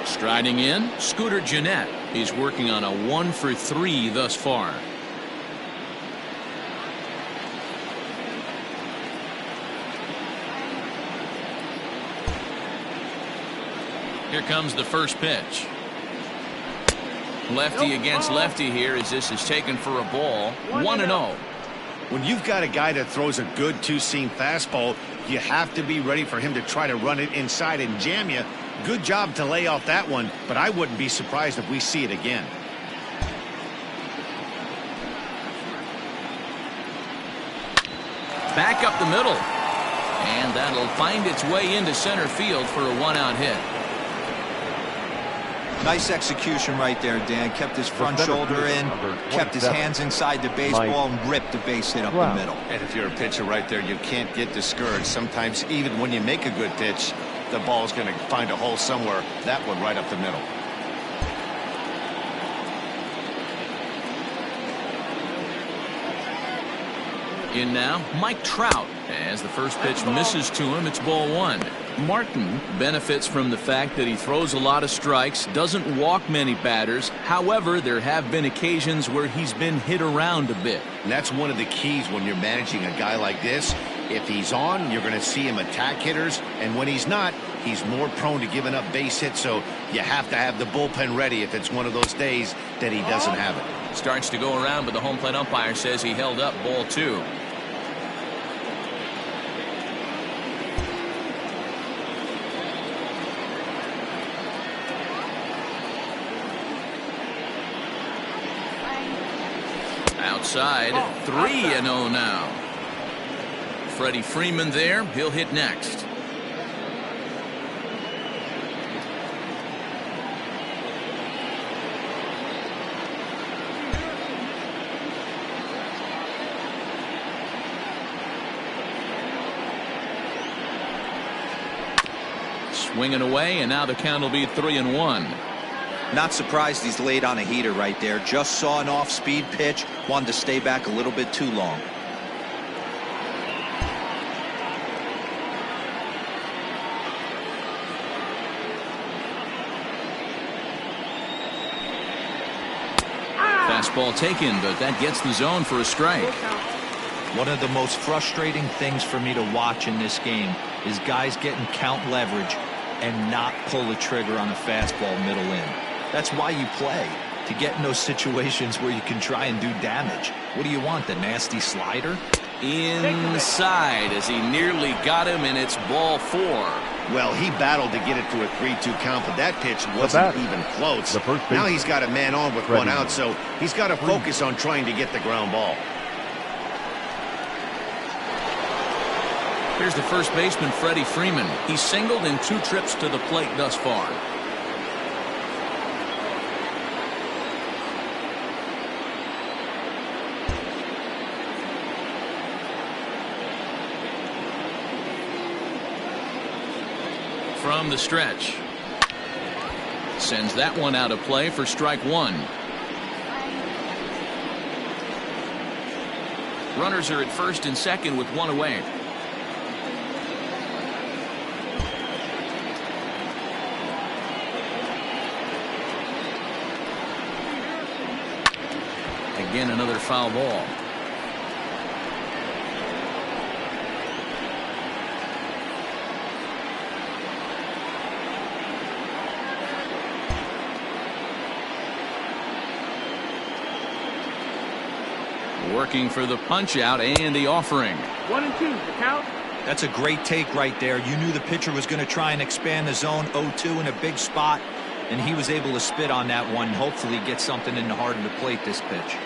Striding in, Scooter Gennett. He's working on a 1 for 3 thus far. Here comes the first pitch. Lefty against lefty here as this is taken for a ball. 1-0. When you've got a guy that throws a good 2-seam fastball, you have to be ready for him to try to run it inside and jam you. Good job to lay off that one, but I wouldn't be surprised if we see it again. Back up the middle. And that'll find its way into center field for a 1-out hit. Nice execution right there, Dan. Kept his front shoulder in, kept his hands inside the baseball, and ripped the base hit up the middle. And if you're a pitcher right there, you can't get discouraged. Sometimes even when you make a good pitch, the ball's going to find a hole somewhere. That one right up the middle. In now, Mike Trout. As the first pitch misses to him, it's ball 1. Martin benefits from the fact that he throws a lot of strikes, doesn't walk many batters. However, there have been occasions where he's been hit around a bit. And that's one of the keys when you're managing a guy like this. If he's on, you're going to see him attack hitters, and when he's not, he's more prone to giving up base hits, so you have to have the bullpen ready if it's one of those days that he doesn't have it. Starts to go around, but the home plate umpire says he held up, ball 2. Outside, 3-0 now. Freddie Freeman there. He'll hit next. Swinging away, and now the count will be 3-1. Not surprised he's laid on a heater right there. Just saw an off-speed pitch. Wanted to stay back a little bit too long. Fastball taken, but that gets the zone for a strike. One of the most frustrating things for me to watch in this game is guys getting count leverage and not pull the trigger on a fastball middle in. That's why you play, to get in those situations where you can try and do damage. What do you want, the nasty slider? Inside as he nearly got him, and it's ball 4. Well, he battled to get it to a 3-2 count, but that pitch wasn't even close. Now he's got a man on with one out, so he's got to focus on trying to get the ground ball. Here's the first baseman, Freddie Freeman. He's singled in 2 trips to the plate thus far. From the stretch. Sends that one out of play for strike 1. Runners are at first and second with 1 away. Again, another foul ball. Working for the punch out and the offering. 1-2, the count. That's a great take right there. You knew the pitcher was going to try and expand the zone. 0-2 in a big spot, and he was able to spit on that one. Hopefully get something in the heart of the plate this pitch.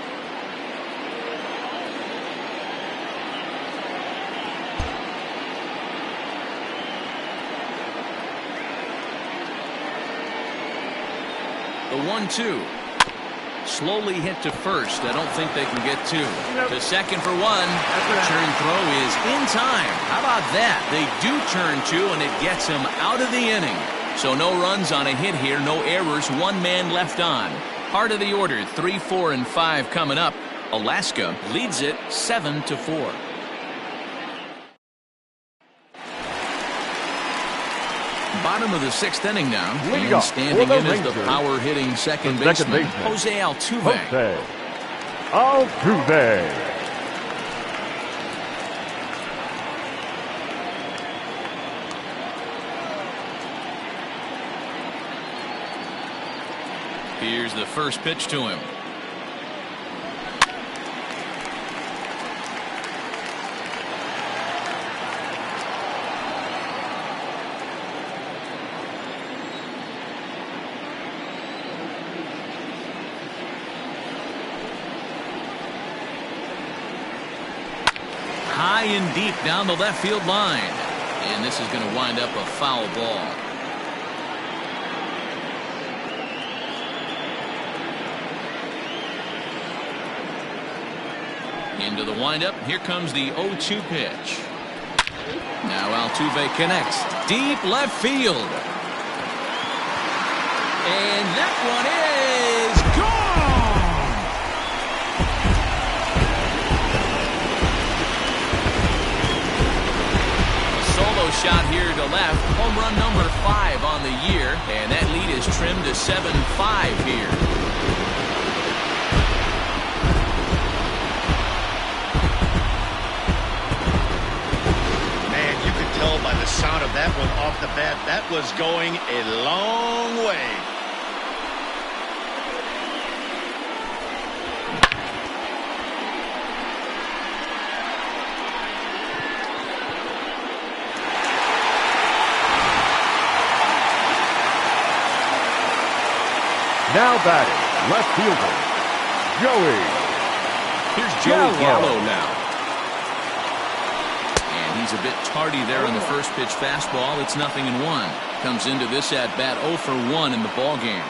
The 1-2. Slowly hit to first. I don't think they can get 2. To second for 1. Turn throw is in time. How about that? They do turn 2, and it gets him out of the inning. So no runs on a hit here, no errors, 1 man left on. Heart of the order, 3, 4, and 5 coming up. Alaska leads it 7-4. Bottom of the 6th inning now. And standing in as the power-hitting second baseman, Jose Altuve. Here's the first pitch to him. High and deep down the left field line. And this is going to wind up a foul ball. Into the windup. Here comes the 0-2 pitch. Now Altuve connects. Deep left field. And that one is gone! Solo shot here to left. Home run number 5 on the year. And that lead is trimmed to 7-5 here. by the sound of that one off the bat, that was going a long way. Now batting, left fielder, Joey. Here's Joey Gallo now. And he's a bit tardy there on the first pitch fastball. It's 0-1. Comes into this at bat 0 for 1 in the ball game.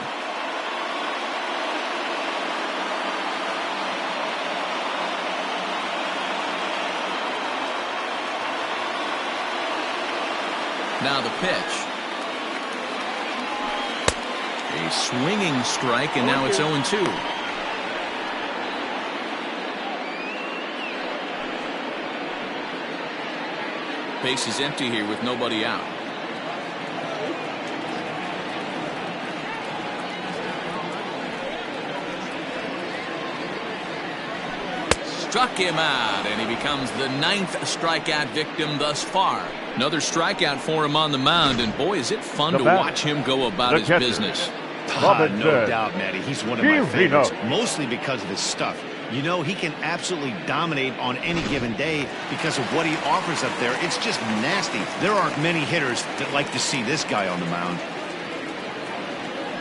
Now the pitch. A swinging strike, and now it's 0-2. Base is empty here with nobody out. Struck him out, and he becomes the 9th strikeout victim thus far. Another strikeout for him on the mound, and boy, is it fun to watch him go about his business. No doubt, Matty. He's one of my favorites, mostly because of his stuff. You know, he can absolutely dominate on any given day because of what he offers up there. It's just nasty. There aren't many hitters that like to see this guy on the mound.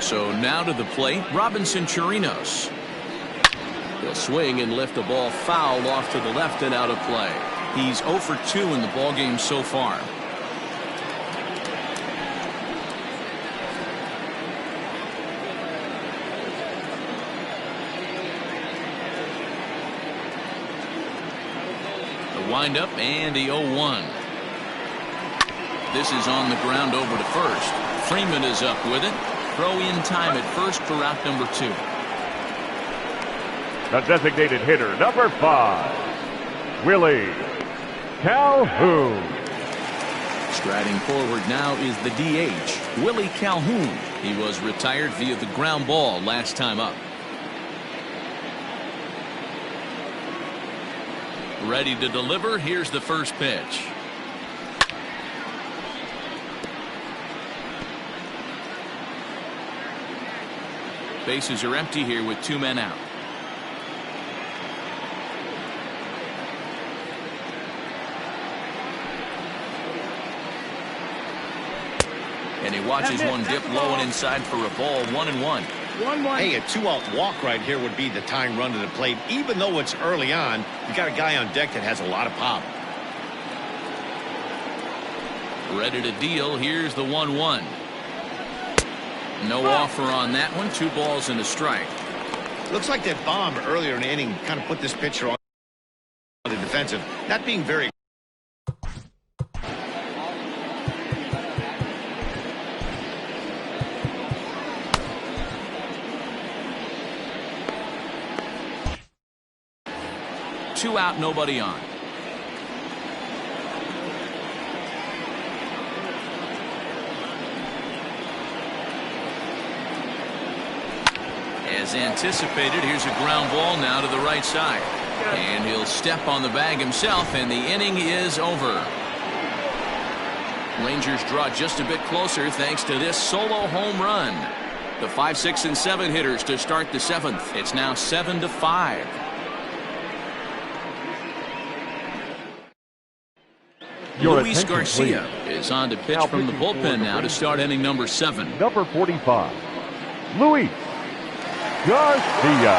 So now to the plate, Robinson Chirinos. He'll swing and lift the ball foul off to the left and out of play. He's 0 for 2 in the ball game so far. Windup and the 0-1. This is on the ground over to first. Freeman is up with it. Throw in time at first for out number 2. The designated hitter, number 5, Willie Calhoun. Striding forward now is the DH, Willie Calhoun. He was retired via the ground ball last time up. Ready to deliver. Here's the first pitch. Bases are empty here with 2 men out. And he watches one dip low and inside for a ball. 1-1. Hey, a 2-out walk right here would be the tying run to the plate. Even though it's early on, you got a guy on deck that has a lot of pop. Ready to deal. Here's the 1-1. No offer on that one. 2 balls and a strike. Looks like that bomb earlier in the inning kind of put this pitcher on the defensive, not being very. Two out, nobody on. As anticipated, here's a ground ball now to the right side. And he'll step on the bag himself, and the inning is over. Rangers draw just a bit closer thanks to this solo home run. The 5, 6, and 7 hitters to start the 7th. It's now 7-5. Luis Garcia is on to pitch from the bullpen now to start inning number 7. Number 45, Luis Garcia.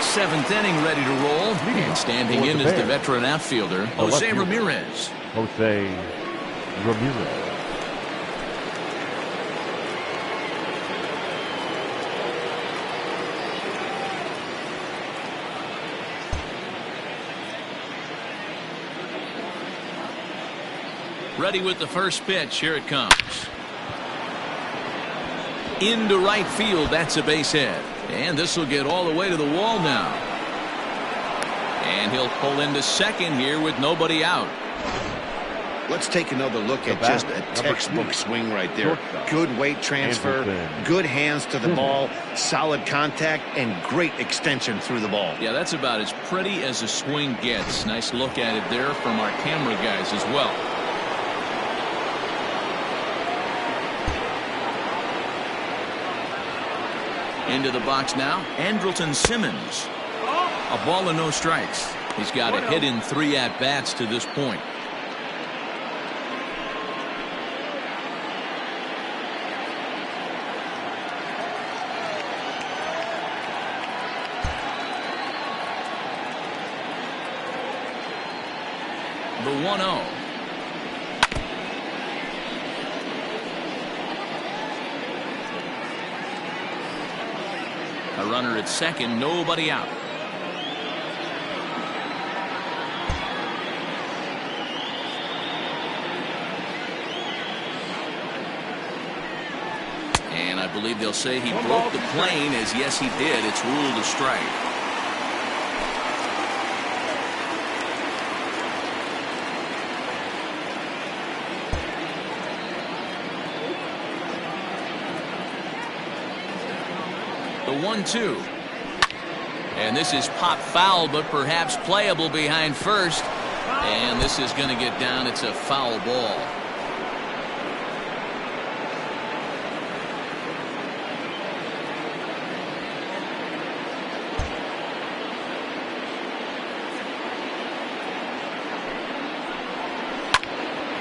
7th inning ready to roll. And standing in is the veteran outfielder, Jose Ramirez. Jose Ramirez. Ready with the first pitch. Here it comes. Into right field. That's a base hit. And this will get all the way to the wall now. And he'll pull into second here with nobody out. Let's take another look at just a textbook swing right there. Good weight transfer, good hands to the ball, solid contact, and great extension through the ball. Yeah, that's about as pretty as a swing gets. Nice look at it there from our camera guys as well. Into the box now, Andrelton Simmons. A ball and no strikes. He's got a hit in 3 at-bats to this point. The 1-0. A runner at second, nobody out. And I believe they'll say he broke the plane, as yes he did. It's ruled a strike. The 1-2. And this is pop foul, but perhaps playable behind first. And this is going to get down. It's a foul ball.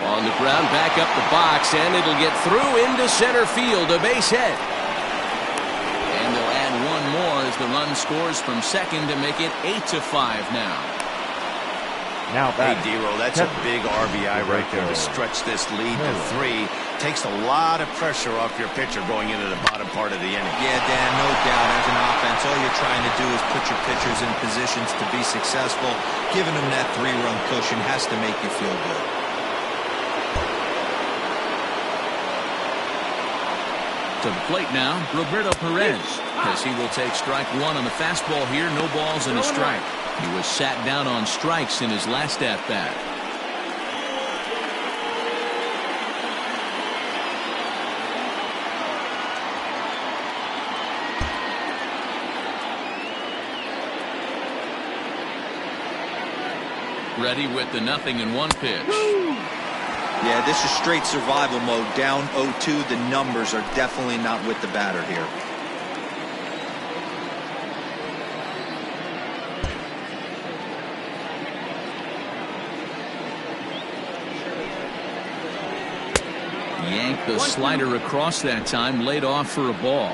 On the ground, back up the box, and it'll get through into center field. A base hit. As the run scores from second to make it 8-5 now. Hey, D-Roll, that's a big RBI right there to stretch this lead to 3. Takes a lot of pressure off your pitcher going into the bottom part of the inning. Yeah, Dan, no doubt. As an offense, all you're trying to do is put your pitchers in positions to be successful. Giving them that 3-run cushion has to make you feel good. To the plate now, Roberto Perez, as he will take strike 1 on the fastball here. No balls and a strike. He was sat down on strikes in his last at-bat. Ready with the 0-1 pitch. Yeah, this is straight survival mode. Down 0-2. The numbers are definitely not with the batter here. Yanked the slider across that time, laid off for a ball.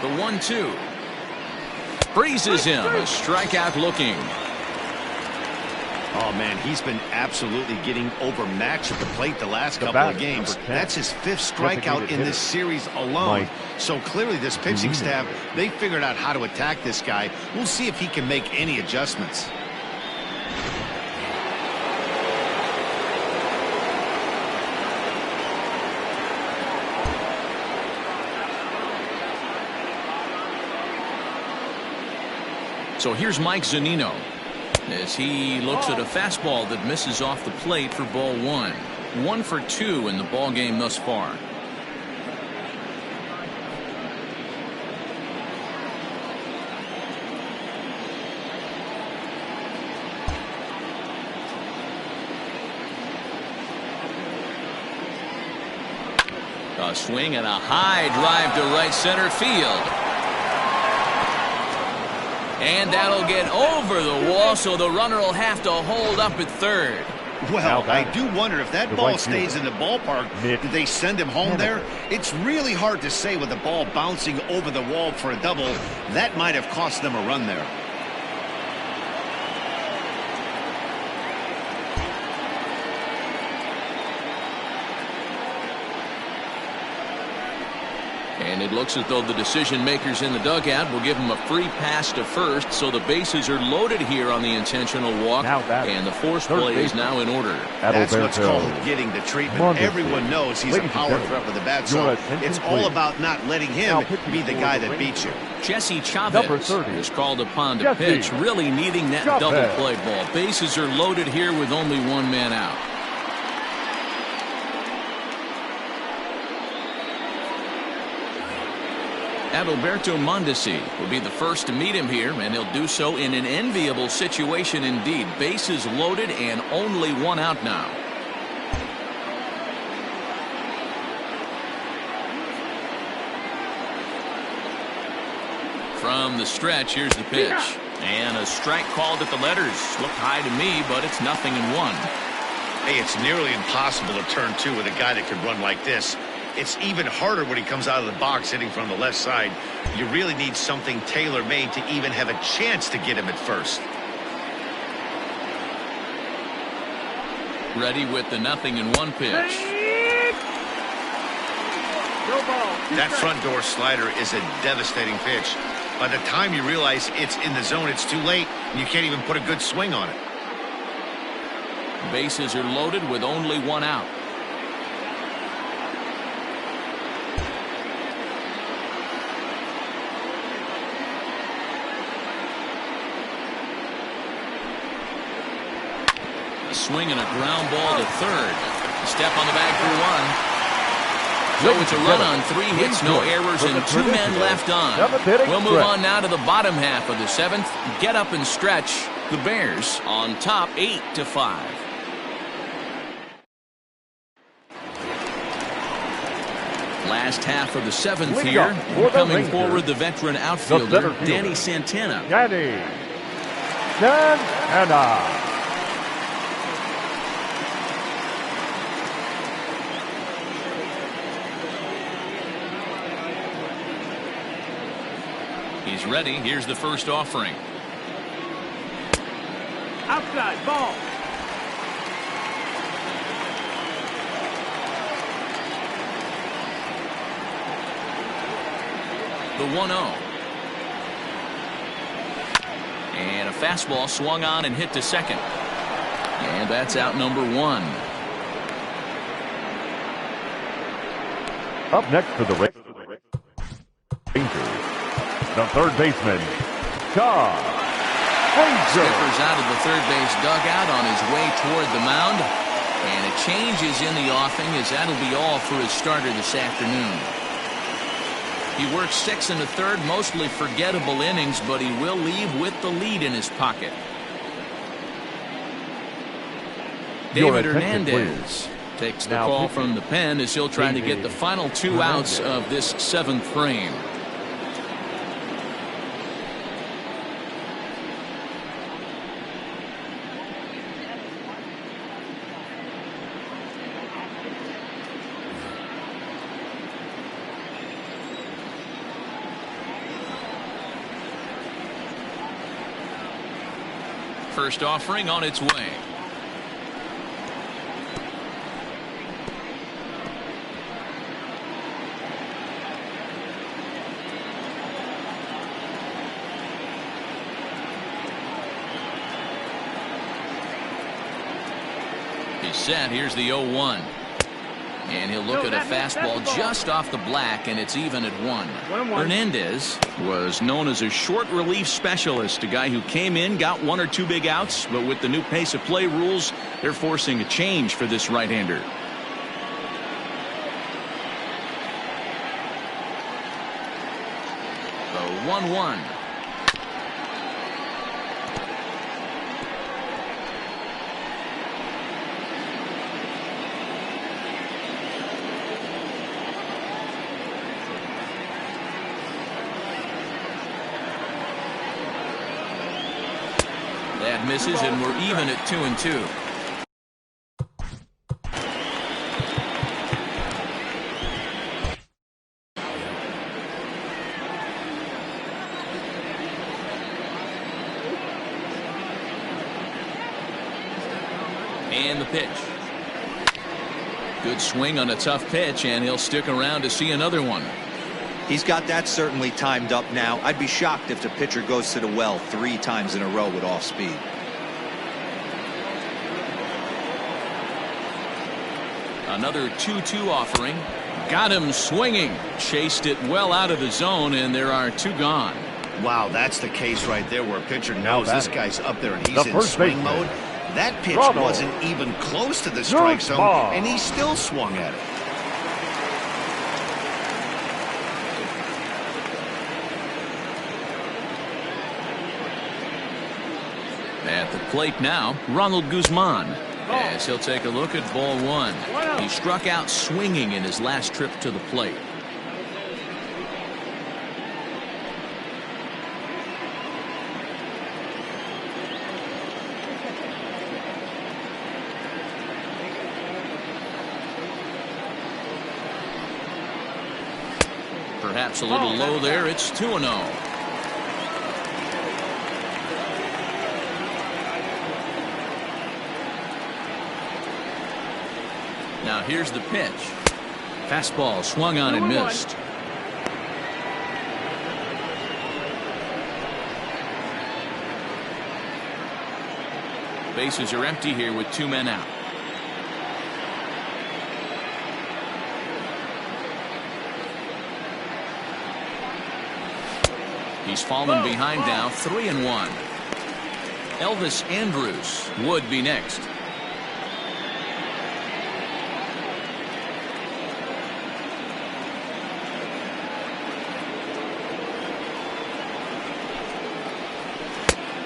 The 1-2. Freezes him. A strikeout looking. Oh, man, he's been absolutely getting overmatched at the plate the last couple of games. That's his 5th strikeout in this series alone. So clearly this pitching staff, they figured out how to attack this guy. We'll see if he can make any adjustments. So here's Mike Zunino as he looks at a fastball that misses off the plate for ball 1. 1 for 2 in the ball game thus far. A swing and a high drive to right center field. And that'll get over the wall, so the runner will have to hold up at third. Well, I do wonder if that ball stays in the ballpark, did they send him home there? It's really hard to say with the ball bouncing over the wall for a double. That might have cost them a run there. And it looks as though the decision makers in the dugout will give him a free pass to first, so the bases are loaded here on the intentional walk, and the force play is now in order. That's what's called getting the treatment. Everyone knows he's a power threat with the bat, so it's all about not letting him be the guy that beats you. Jesse Chavez is called upon to pitch, really needing that double play ball. Bases are loaded here with only one man out. Adalberto Mondesi will be the first to meet him here, and he'll do so in an enviable situation indeed. Bases loaded and only one out now. From the stretch, here's the pitch. And a strike called at the letters. Looked high to me, but it's 0-1. Hey, it's nearly impossible to turn two with a guy that can run like this. It's even harder when he comes out of the box hitting from the left side. You really need something tailor-made to even have a chance to get him at first. Ready with the 0-1 pitch. That front door slider is a devastating pitch. By the time you realize it's in the zone, it's too late, and you can't even put a good swing on it. Bases are loaded with only one out. Swing and a ground ball to third. Step on the bag for one. So it's a run on 3 hits, no errors, and 2 men left on. We'll move on now to the bottom half of the 7th. Get up and stretch. The Bears on top 8-5. Last half of the 7th here. Coming forward, the veteran outfielder, Danny Santana. Danny Santana. He's ready. Here's the first offering. Outside, ball. The 1-0. And a fastball swung on and hit to second. And that's out number 1. Up next for the Rangers, the third baseman, Todd Frazier. Skipper's out of the third base dugout on his way toward the mound. And a change is in the offing, as that'll be all for his starter this afternoon. He worked 6 1/3, mostly forgettable innings, but he will leave with the lead in his pocket. David Hernandez takes the call from the pen as he'll try to get the final 2 outs of this 7th frame. First offering on its way. He's set. Here's the 0-1. And he'll look at a fastball just off the black, and it's even at 1. Hernandez was known as a short relief specialist, a guy who came in, got 1 or 2 big outs, but with the new pace of play rules, they're forcing a change for this right-hander. The 1-1. That misses, and we're even at 2-2. And the pitch. Good swing on a tough pitch, and he'll stick around to see another one. He's got that certainly timed up now. I'd be shocked if the pitcher goes to the well 3 times in a row with off speed. Another 2-2 offering. Got him swinging. Chased it well out of the zone, and there are 2 gone. Wow, that's the case right there where a pitcher knows this guy's up there and he's in first swing baseman, mode. That pitch Ronald. wasn't even close to the strike zone, and he still swung at it. At the plate now, Ronald Guzman, as he'll take a look at ball 1. He struck out swinging in his last trip to the plate. Perhaps a little low there. It's 2-0. Now here's the pitch. Fastball swung on and missed. Bases are empty here with 2 men out. He's fallen behind now, 3-1. Elvis Andrus would be next.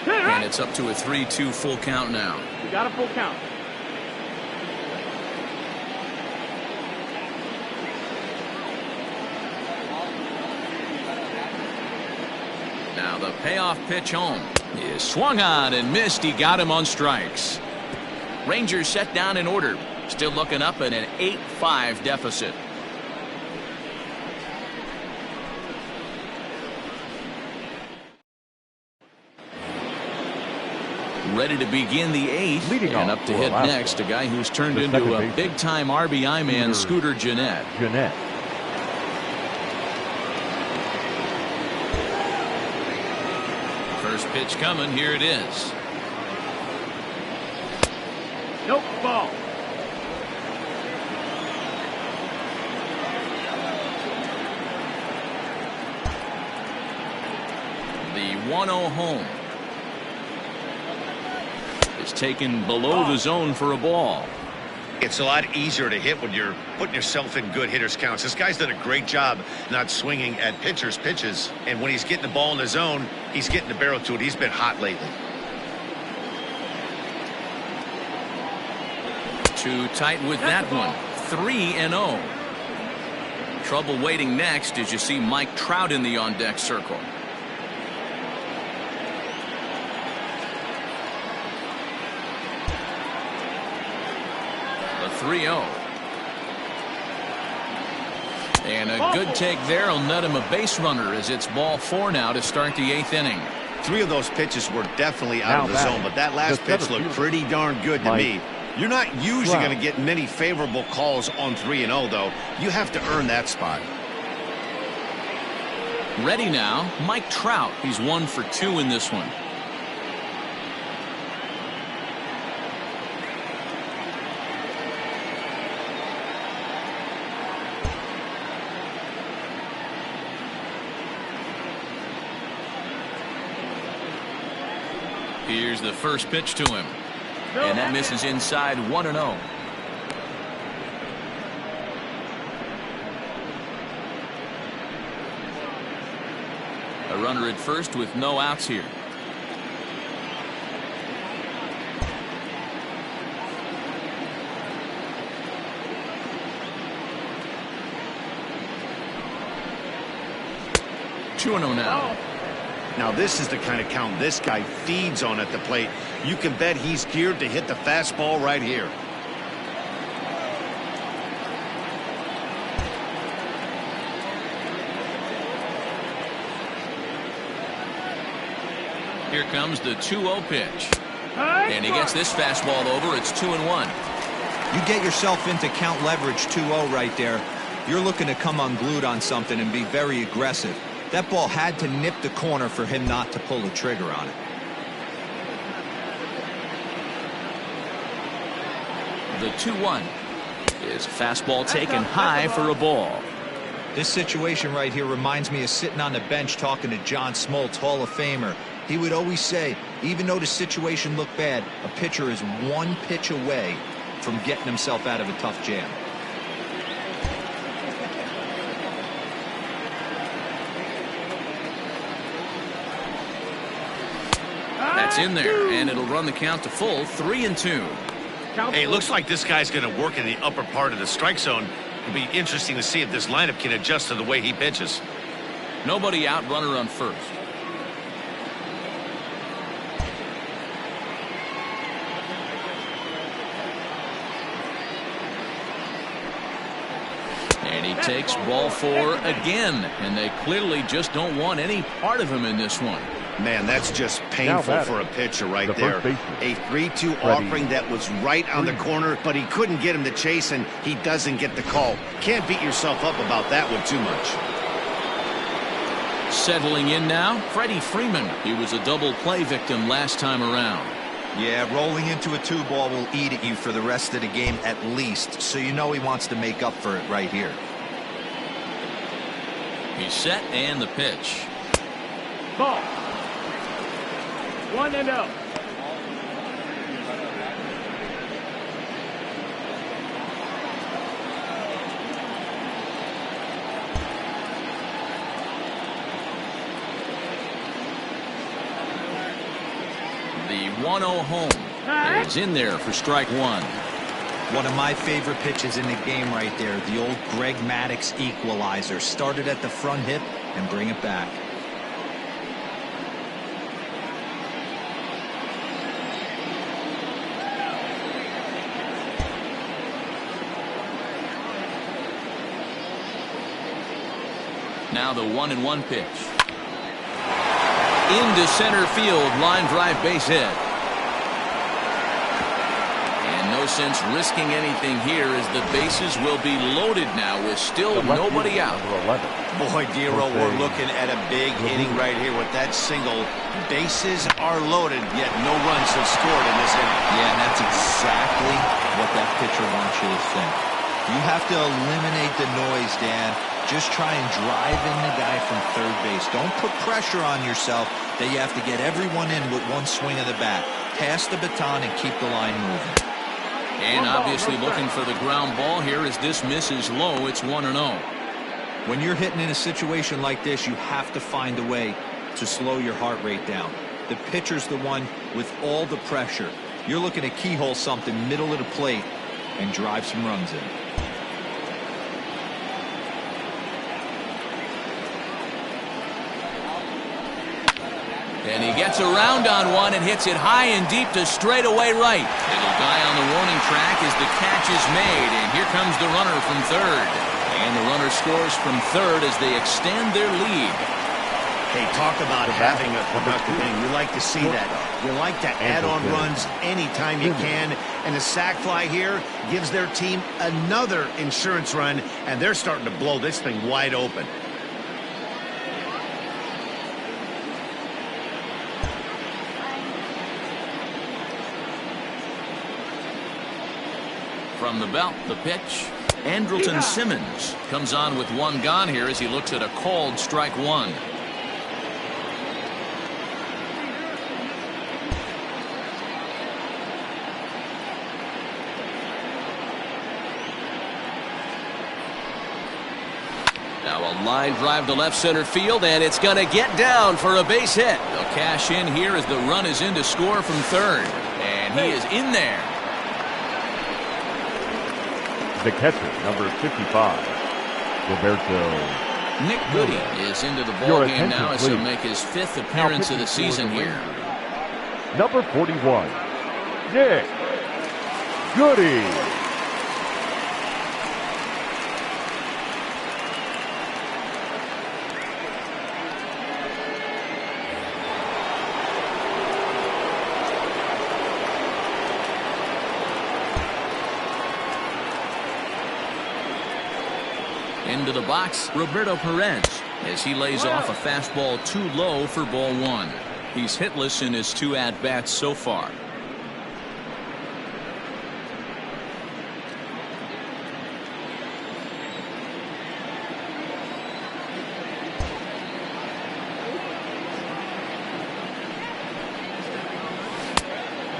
And it's up to a 3-2 full count now. We got a full count. Now the payoff pitch home is swung on and missed. He got him on strikes. Rangers set down in order. Still looking up at an 8-5 deficit. Ready to begin the 8th. Leading and off up to for hit Alaska, next, a guy who's turned the into second a baseman, big-time RBI man, Scooter Gennett. First pitch coming. Here it is. Nope, ball. The 1-0 home is taken below the zone for a ball. It's a lot easier to hit when you're putting yourself in good hitters counts. This guy's done a great job not swinging at pitchers' pitches. And when he's getting the ball in the zone, he's getting the barrel to it. He's been hot lately. Too tight with that one. 3-0. Trouble waiting next as you see Mike Trout in the on-deck circle. The 3-0. And a good take there will net him a base runner as it's ball 4 now to start the 8th inning. 3 of those pitches were definitely out of the zone, but that last pitch looked pretty darn good to me. You're not usually going to get many favorable calls on 3-0, though. You have to earn that spot. Ready now, Mike Trout. He's 1 for 2 in this one. Here's the first pitch to him. And that misses inside. 1-0. A runner at first with no outs here. Two 2-0 now. Now this is the kind of count this guy feeds on at the plate. You can bet he's geared to hit the fastball right here. Here comes the 2-0 pitch. And he gets this fastball over. It's 2-1. You get yourself into count leverage 2-0 right there. You're looking to come unglued on something and be very aggressive. That ball had to nip the corner for him not to pull the trigger on it. The 2-1 is a fastball taken high for a ball. This situation right here reminds me of sitting on the bench talking to John Smoltz, Hall of Famer. He would always say, even though the situation looked bad, a pitcher is one pitch away from getting himself out of a tough jam. That's in there, and it'll run the count to full 3-2. Hey, it looks like this guy's going to work in the upper part of the strike zone. It'll be interesting to see if this lineup can adjust to the way he pitches. Nobody out, runner on first. And he takes ball 4 again, and they clearly just don't want any part of him in this one. Man, that's just painful for a pitcher right there. A 3-2 offering that was right on the corner, but he couldn't get him to chase, and he doesn't get the call. Can't beat yourself up about that one too much. Settling in now, Freddie Freeman. He was a double play victim last time around. Yeah, rolling into a 2-ball will eat at you for the rest of the game at least, so you know he wants to make up for it right here. He's set, and the pitch. Ball. 1-0. The 1-0 home is in there for strike 1. One of my favorite pitches in the game right there, the old Greg Maddux equalizer. Started at the front hip and bring it back. Now the 1-1 pitch. Into center field, line drive, base hit. And no sense risking anything here as the bases will be loaded now with still nobody out. Boy, Dero, we're looking at a big inning right here with that single. Bases are loaded, yet no runs have scored in this inning. Yeah, and that's exactly what that pitcher wants you to think. You have to eliminate the noise, Dan. Just try and drive in the guy from third base. Don't put pressure on yourself that you have to get everyone in with one swing of the bat. Pass the baton and keep the line moving. And obviously looking for the ground ball here as this misses low. It's 1-0. When you're hitting in a situation like this, you have to find a way to slow your heart rate down. The pitcher's the one with all the pressure. You're looking to keyhole something middle of the plate and drive some runs in. And he gets around on one and hits it high and deep to straightaway right. Little guy on the warning track as the catch is made, and here comes the runner from third. And the runner scores from third as they extend their lead. Hey, talk about having a productive inning. You like to see that. You like to add on runs anytime you can. And a sac fly here gives their team another insurance run, and they're starting to blow this thing wide open. From the belt, the pitch. Andrelton Simmons comes on with one gone here as he looks at a called strike 1. Now a line drive to left center field, and it's going to get down for a base hit. They'll cash in here as the run is in to score from third. And he is in there. The catcher, number 55, Roberto. Nick Goody is into the ball game now as he'll make his 5th appearance of the season here. Number 41, Nick Goody. Into the box, Roberto Perez, as he lays off a fastball too low for ball one. He's hitless in his 2 at-bats so far.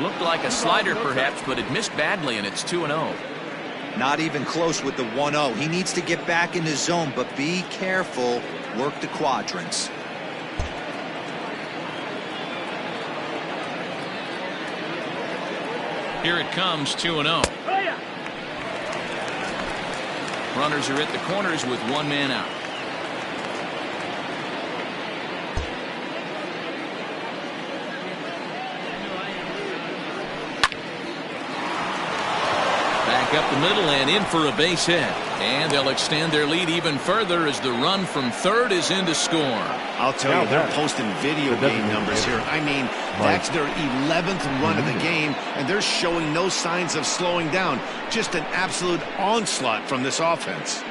Looked like a slider perhaps, but it missed badly, and it's 2-0. Not even close with the 1-0. He needs to get back in the zone, but be careful. Work the quadrants. Here it comes, 2-0. Runners are at the corners with 1 man out. Back up the middle and in for a base hit. And they'll extend their lead even further as the run from third is in to score. I'll tell you, they're posting video game numbers here. I mean, that's their 11th run of the game, and they're showing no signs of slowing down. Just an absolute onslaught from this offense.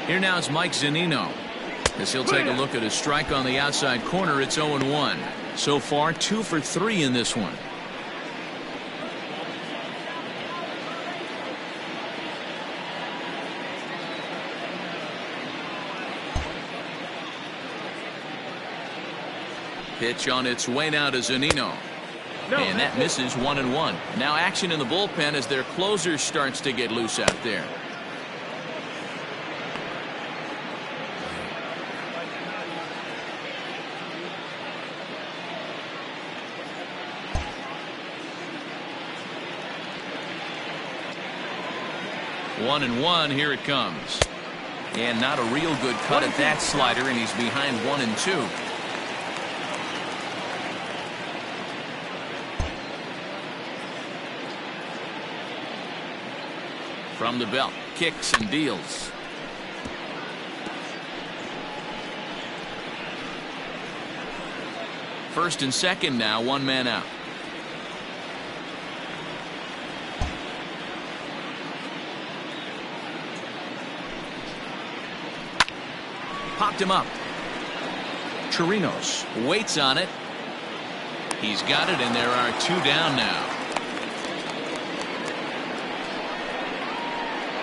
Here now is Mike Zunino, as he'll take a look at a strike on the outside corner. It's 0-1. So far, 2 for 3 in this one. Pitch on its way now to Zunino. And that misses 1-1. Now action in the bullpen as their closer starts to get loose out there. One and one, here it comes. And not a real good cut at that slider, and he's behind 1-2. From the belt, kicks and deals. First and second now, 1 man out. Popped him up. Chirinos waits on it. He's got it, and there are 2 down now.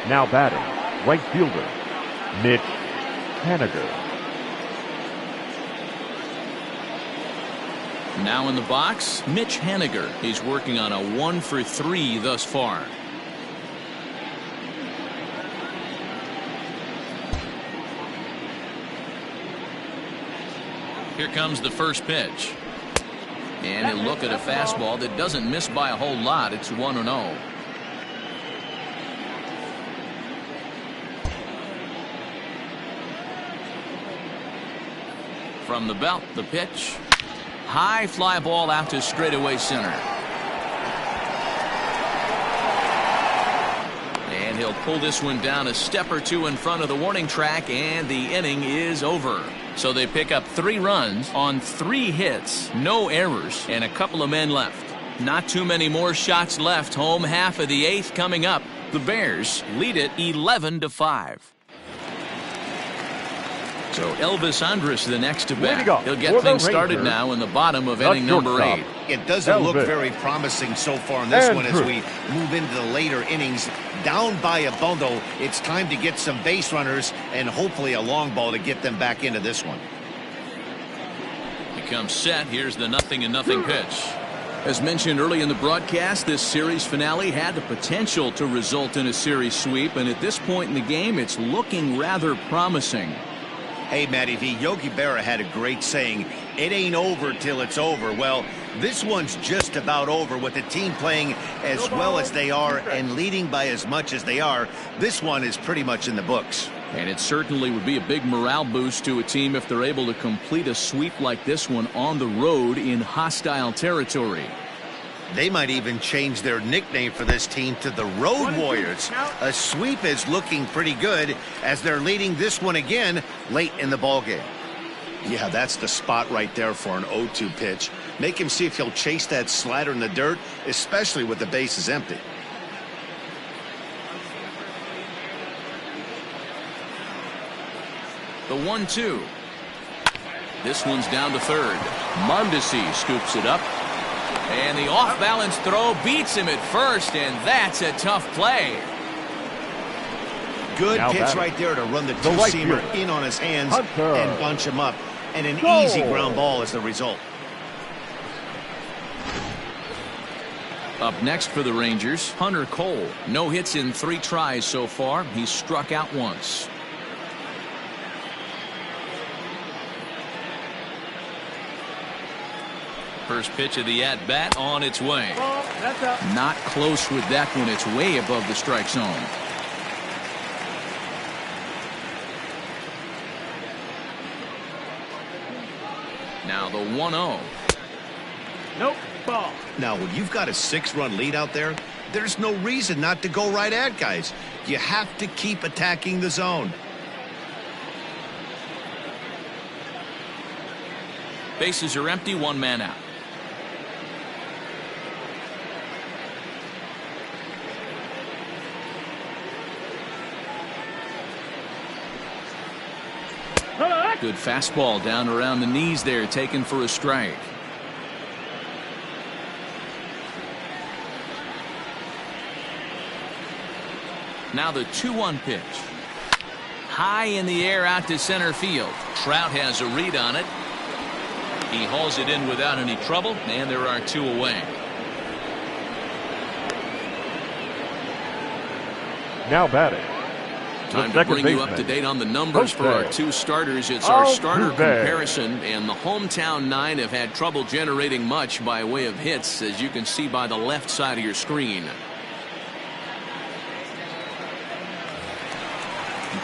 Now batting, right fielder, Mitch Haniger. Now in the box, Mitch Haniger. He's working on a 1 for 3 thus far. Here comes the first pitch. And he'll look at a fastball that doesn't miss by a whole lot. It's 1-0. From the belt, the pitch. High fly ball out to straightaway center. And he'll pull this one down a step or 2 in front of the warning track, and the inning is over. So they pick up 3 runs on 3 hits, no errors, and a couple of men left. Not too many more shots left. Home half of the 8th coming up. The Bears lead it 11-5. So Elvis Andrus the next to bat. He'll get things started now in the bottom of inning number 8. It doesn't look very promising so far in this one as we move into the later innings. Down by a bundle, it's time to get some base runners and hopefully a long ball to get them back into this one. Becomes set. Here's the 0-0 pitch. As mentioned early in the broadcast, this series finale had the potential to result in a series sweep, and at this point in the game, it's looking rather promising. Hey, Matty V, Yogi Berra had a great saying, it ain't over till it's over. Well, this one's just about over with the team playing as well as they are and leading by as much as they are. This one is pretty much in the books. And it certainly would be a big morale boost to a team if they're able to complete a sweep like this one on the road in hostile territory. They might even change their nickname for this team to the Road Warriors. A sweep is looking pretty good as they're leading this one again late in the ballgame. Yeah, that's the spot right there for an 0-2 pitch. Make him see if he'll chase that slider in the dirt, especially with the bases empty. The 1-2. This one's down to third. Mondesi scoops it up. And the off-balance throw beats him at first, and that's a tough play. Good Now pitch batting. right there to run the The right two-seamer fielder. in on his hands Hunter. and bunch him up. And an Goal. easy ground ball is the result. Up next for the Rangers, Hunter Cole. No hits in 3 tries so far. He's struck out once. First pitch of the at-bat on its way. Ball. That's up. Not close with that one. It's way above the strike zone. Now the 1-0. Nope. Ball. Now, when you've got a 6-run lead out there, there's no reason not to go right at guys. You have to keep attacking the zone. Bases are empty, 1 man out. Good fastball down around the knees there, taken for a strike. Now the 2-1 pitch. High in the air out to center field. Trout has a read on it. He hauls it in without any trouble, and there are 2 away. Now batting. Time The to bring second you up to baseman. date on the numbers for our Jose. 2 starters. It's our starter Altuve. comparison, and the hometown 9 have had trouble generating much by way of hits, as you can see by the left side of your screen.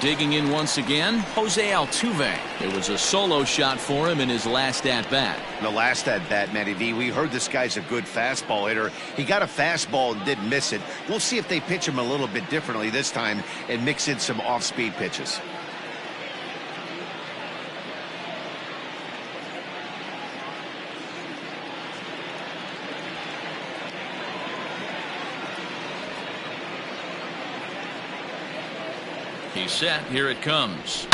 Digging in once again, Jose Altuve. It was a solo shot for him in his last at-bat. The last at-bat, Matty V, we heard this guy's a good fastball hitter. He got a fastball and didn't miss it. We'll see if they pitch him a little bit differently this time and mix in some off-speed pitches. He's set. Here it comes.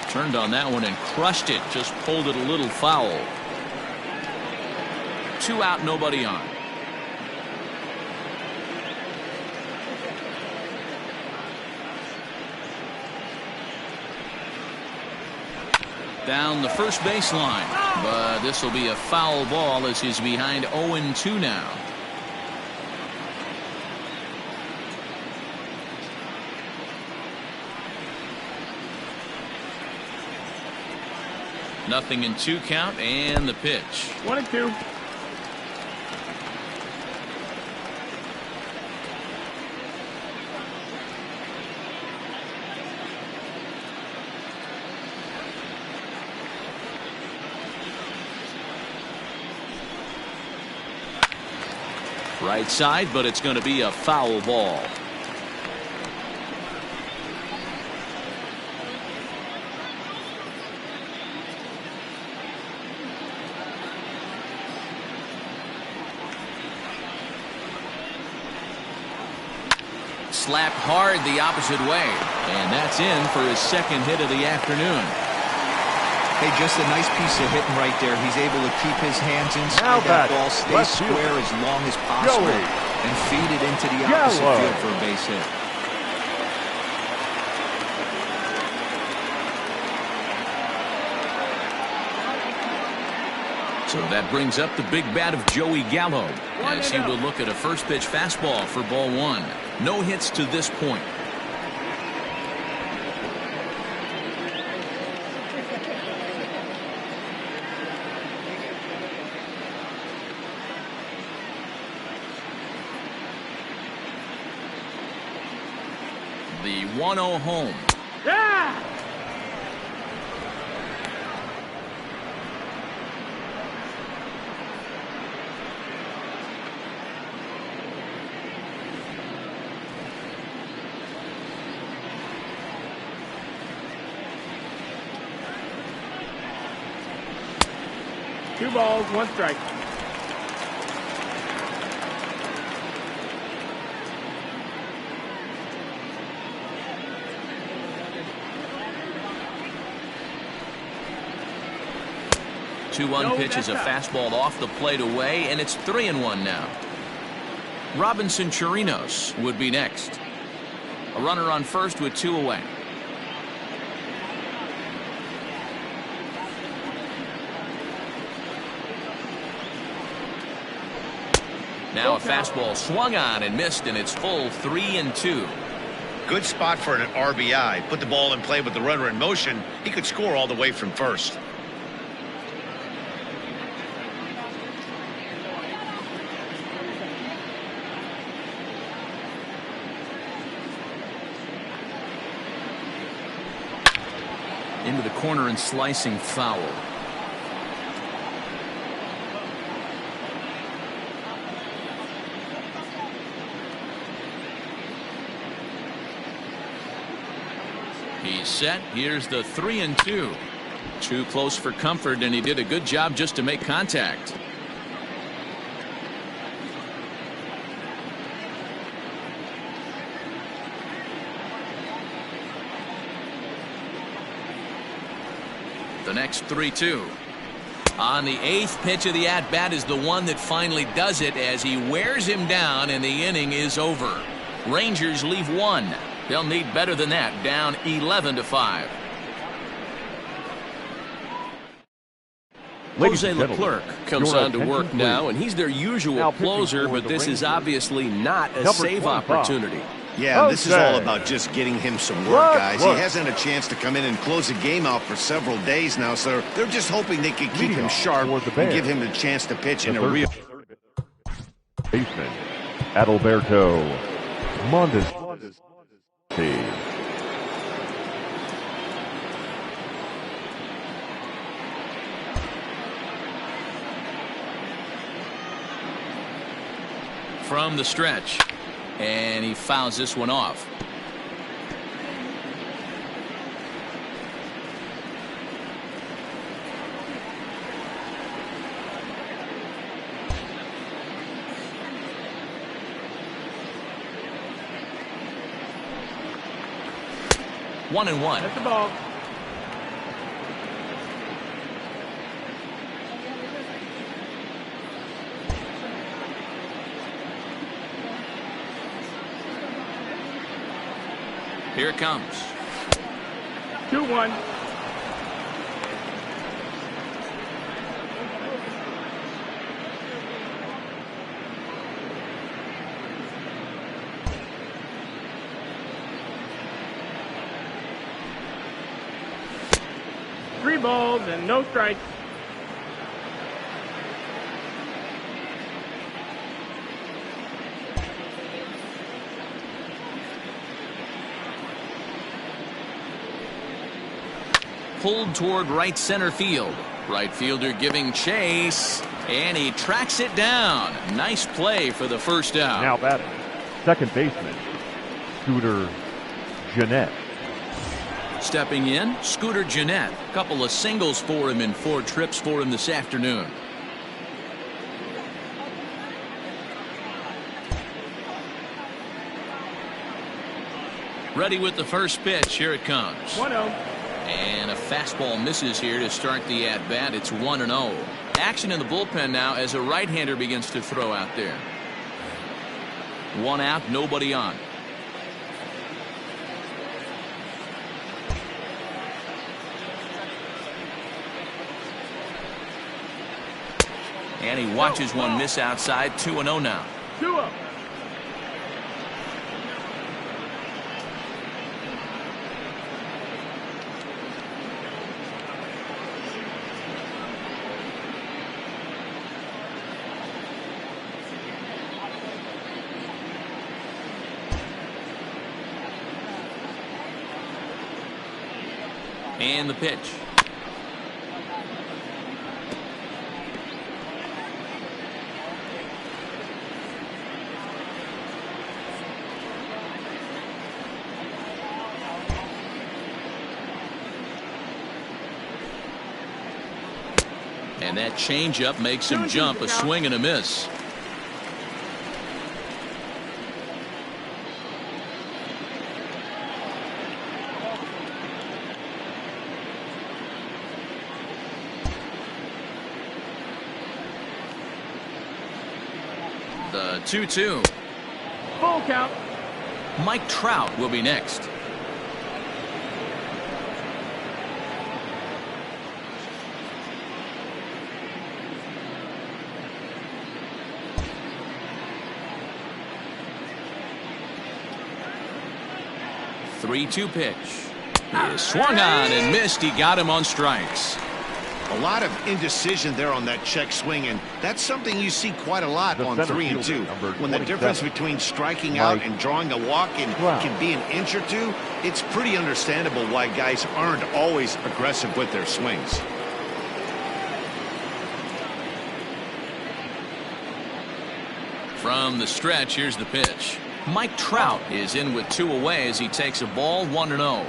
Turned on that one and crushed it. Just pulled it a little foul. 2 out, nobody on. Down the first baseline. But this will be a foul ball as he's behind 0-2 now. Nothing in 2 count, and the pitch. 1-2. Right side, but it's going to be a foul ball. Slapped hard the opposite way, and that's in for his 2nd hit of the afternoon. Hey, just a nice piece of hitting right there. He's able to keep his hands Now inside that batting, ball, stay left fielder. square as long as possible, Joey. and feed it into the opposite Gallo. field for a base hit. So that brings up the big bat of Joey Gallo as he will look at a first pitch fastball for ball 1. No hits to this point. The 1-0 home. Yeah! 2 balls, 1 strike. Two 1 pitch is a fastball off the plate away, and it's 3-1 now. Robinson Chirinos would be next. A runner on first with 2 away. Now a fastball swung on and missed, and it's full 3-2. Good spot for an RBI. Put the ball in play with the runner in motion. He could score all the way from first. Into the corner and slicing foul. He's set. Here's the 3-2. Too close for comfort, and he did a good job just to make contact. The next 3-2. On the 8th pitch of the at-bat is the one that finally does it as he wears him down, and the inning is over. Rangers leave 1. They'll need better than that, down 11-5. Jose Leclerc comes on to work now, and he's their usual closer, but this is obviously not a save opportunity. Yeah, this is all about just getting him some work, guys. He hasn't had a chance to come in and close the game out for several days now, so they're just hoping they can keep him sharp and give him a chance to pitch in a real... Baseman, Adalberto Mondes. From the stretch. And he fouls this one off. One and one. That's the ball. Here it comes. 2-1. Three balls and no strikes. Pulled toward right center field. Right fielder giving chase, and he tracks it down. Nice play for the first out. Now batting, second baseman, Scooter Gennett. Stepping in, Scooter Gennett. Couple of singles for him and 4 trips for him this afternoon. Ready with the first pitch. Here it comes. 1-0. And a fastball misses here to start the at-bat. It's 1-0. Action in the bullpen now as a right-hander begins to throw out there. 1 out, nobody on. And he watches one miss outside. 2-0 now. 2-0. And the pitch. And that changeup makes him jump. A swing and a miss. The 2-2. Full count. Mike Trout will be next. Three-two pitch. He is swung on and missed. He got him on strikes. A lot of indecision there on that check swing, and that's something you see quite a lot on 3 and 2. When the difference between striking out and drawing a walk can be an inch or two, it's pretty understandable why guys aren't always aggressive with their swings. From the stretch, here's the pitch. Mike Trout is in with 2 away as he takes a ball 1-0.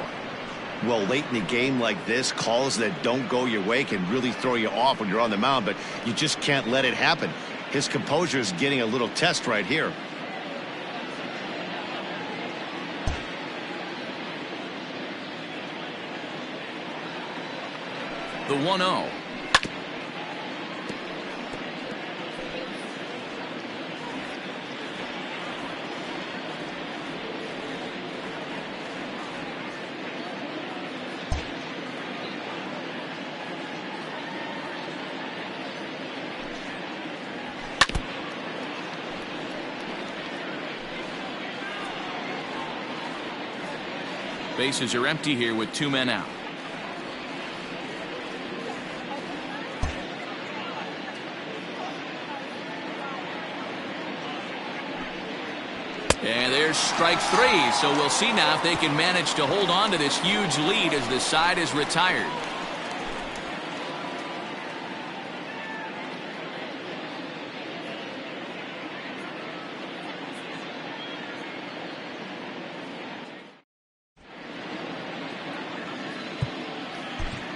Well, late in the game like this, calls that don't go your way can really throw you off when you're on the mound, but you just can't let it happen. His composure is getting a little test right here. The 1-0. Bases are empty here with 2 men out. And there's strike 3. So we'll see now if they can manage to hold on to this huge lead as the side is retired.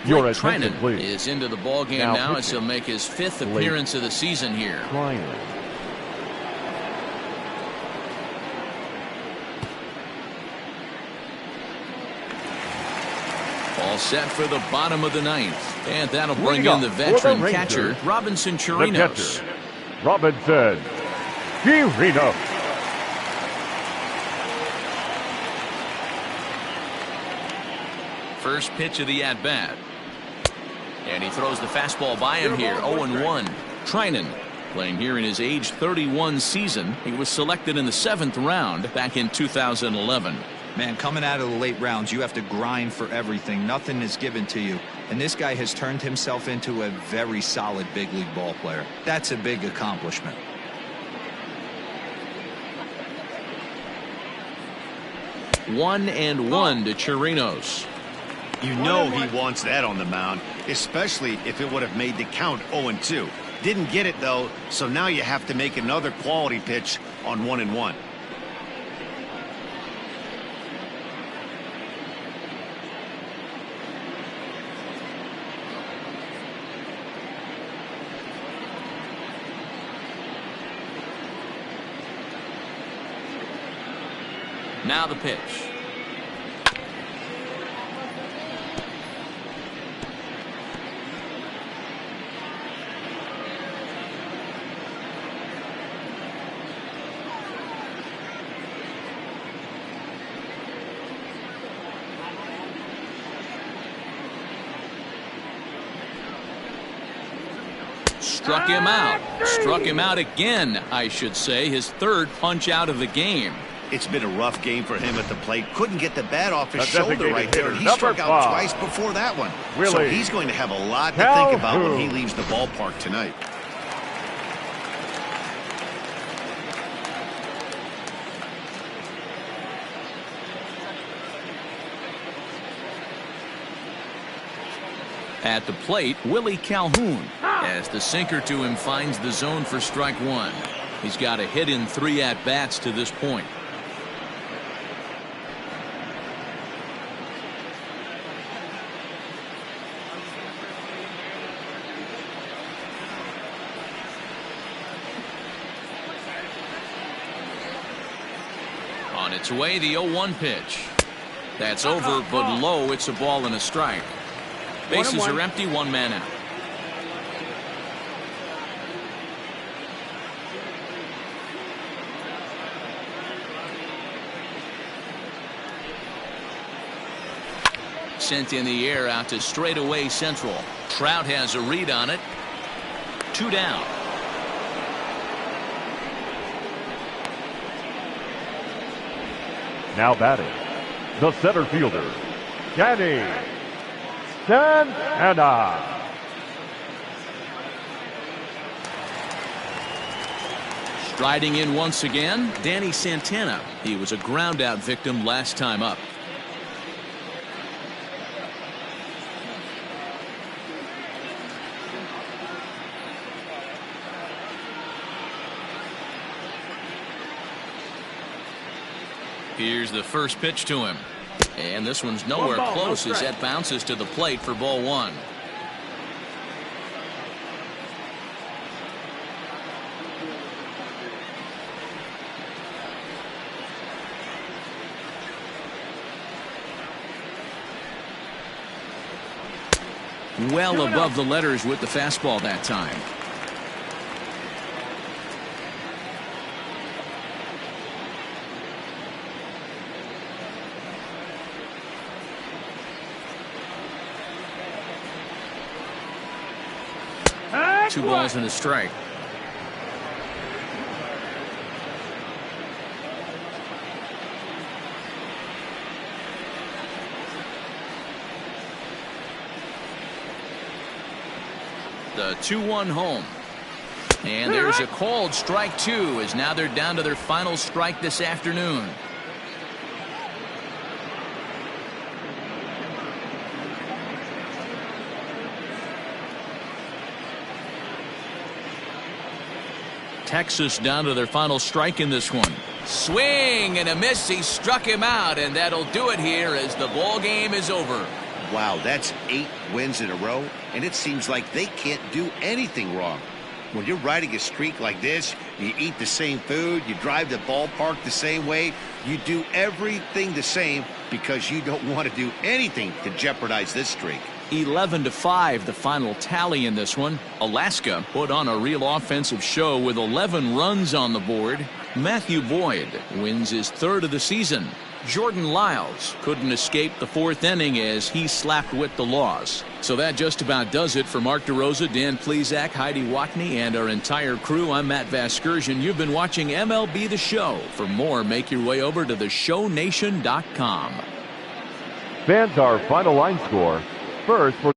Your attention, Trinan please. is into the ball game now as he'll make his 5th appearance of the season here. All set for the bottom of the 9th. And that'll bring in the veteran catcher, Robinson Chirinos. Robinson Chirinos. First pitch of the at-bat. And he throws the fastball by him here. 0-1. Trinan playing here in his age 31 season. He was selected in the 7th round back in 2011. Man, coming out of the late rounds, you have to grind for everything. Nothing is given to you. And this guy has turned himself into a very solid big league ball player. That's a big accomplishment. One and one to Chirinos. You know he wants that on the mound, especially if it would have made the count 0-2. Didn't get it, though, so now you have to make another quality pitch on 1-1. Now the pitch. Struck him out. Struck him out again, I should say. His 3rd punch out of the game. It's been a rough game for him at the plate. Couldn't get the bat off his The shoulder right there. He struck out twice before that one. So he's going to have a lot to think about when he leaves the ballpark tonight. At the plate, Willie Calhoun, as the sinker to him finds the zone for strike 1. He's got a hit in 3 at-bats to this point. On its way, the 0-1 pitch. That's over, but low. It's a ball and a strike. Bases are empty, one man out. Sent in the air out to straightaway central. Trout has a read on it. 2 down. Now batting, the center fielder, Danny Santana. Striding in once again, Danny Santana. He was a ground out victim last time up. Here's the first pitch to him. And this one's nowhere close as that bounces to the plate for ball 1. Well above the letters with the fastball that time. Two balls and a strike. The 2-1 home. And there's a called strike 2 as now they're down to their final strike this afternoon. Texas down to their final strike in this one. Swing and a miss. He struck him out, and that'll do it here as the ball game is over. Wow, that's 8 wins in a row, and it seems like they can't do anything wrong. When you're riding a streak like this, you eat the same food, you drive the ballpark the same way, you do everything the same because you don't want to do anything to jeopardize this streak. 11-5 the final tally in this one. Alaska put on a real offensive show with 11 runs on the board. Matthew Boyd wins his 3rd of the season. Jordan Lyles couldn't escape the 4th inning as he slapped with the loss. So that just about does it for Mark DeRosa, Dan Plesac, Heidi Watney, and our entire crew. I'm Matt Vasgersian. You've been watching MLB The Show. For more, make your way over to theshownation.com. Fans, our final line score. First for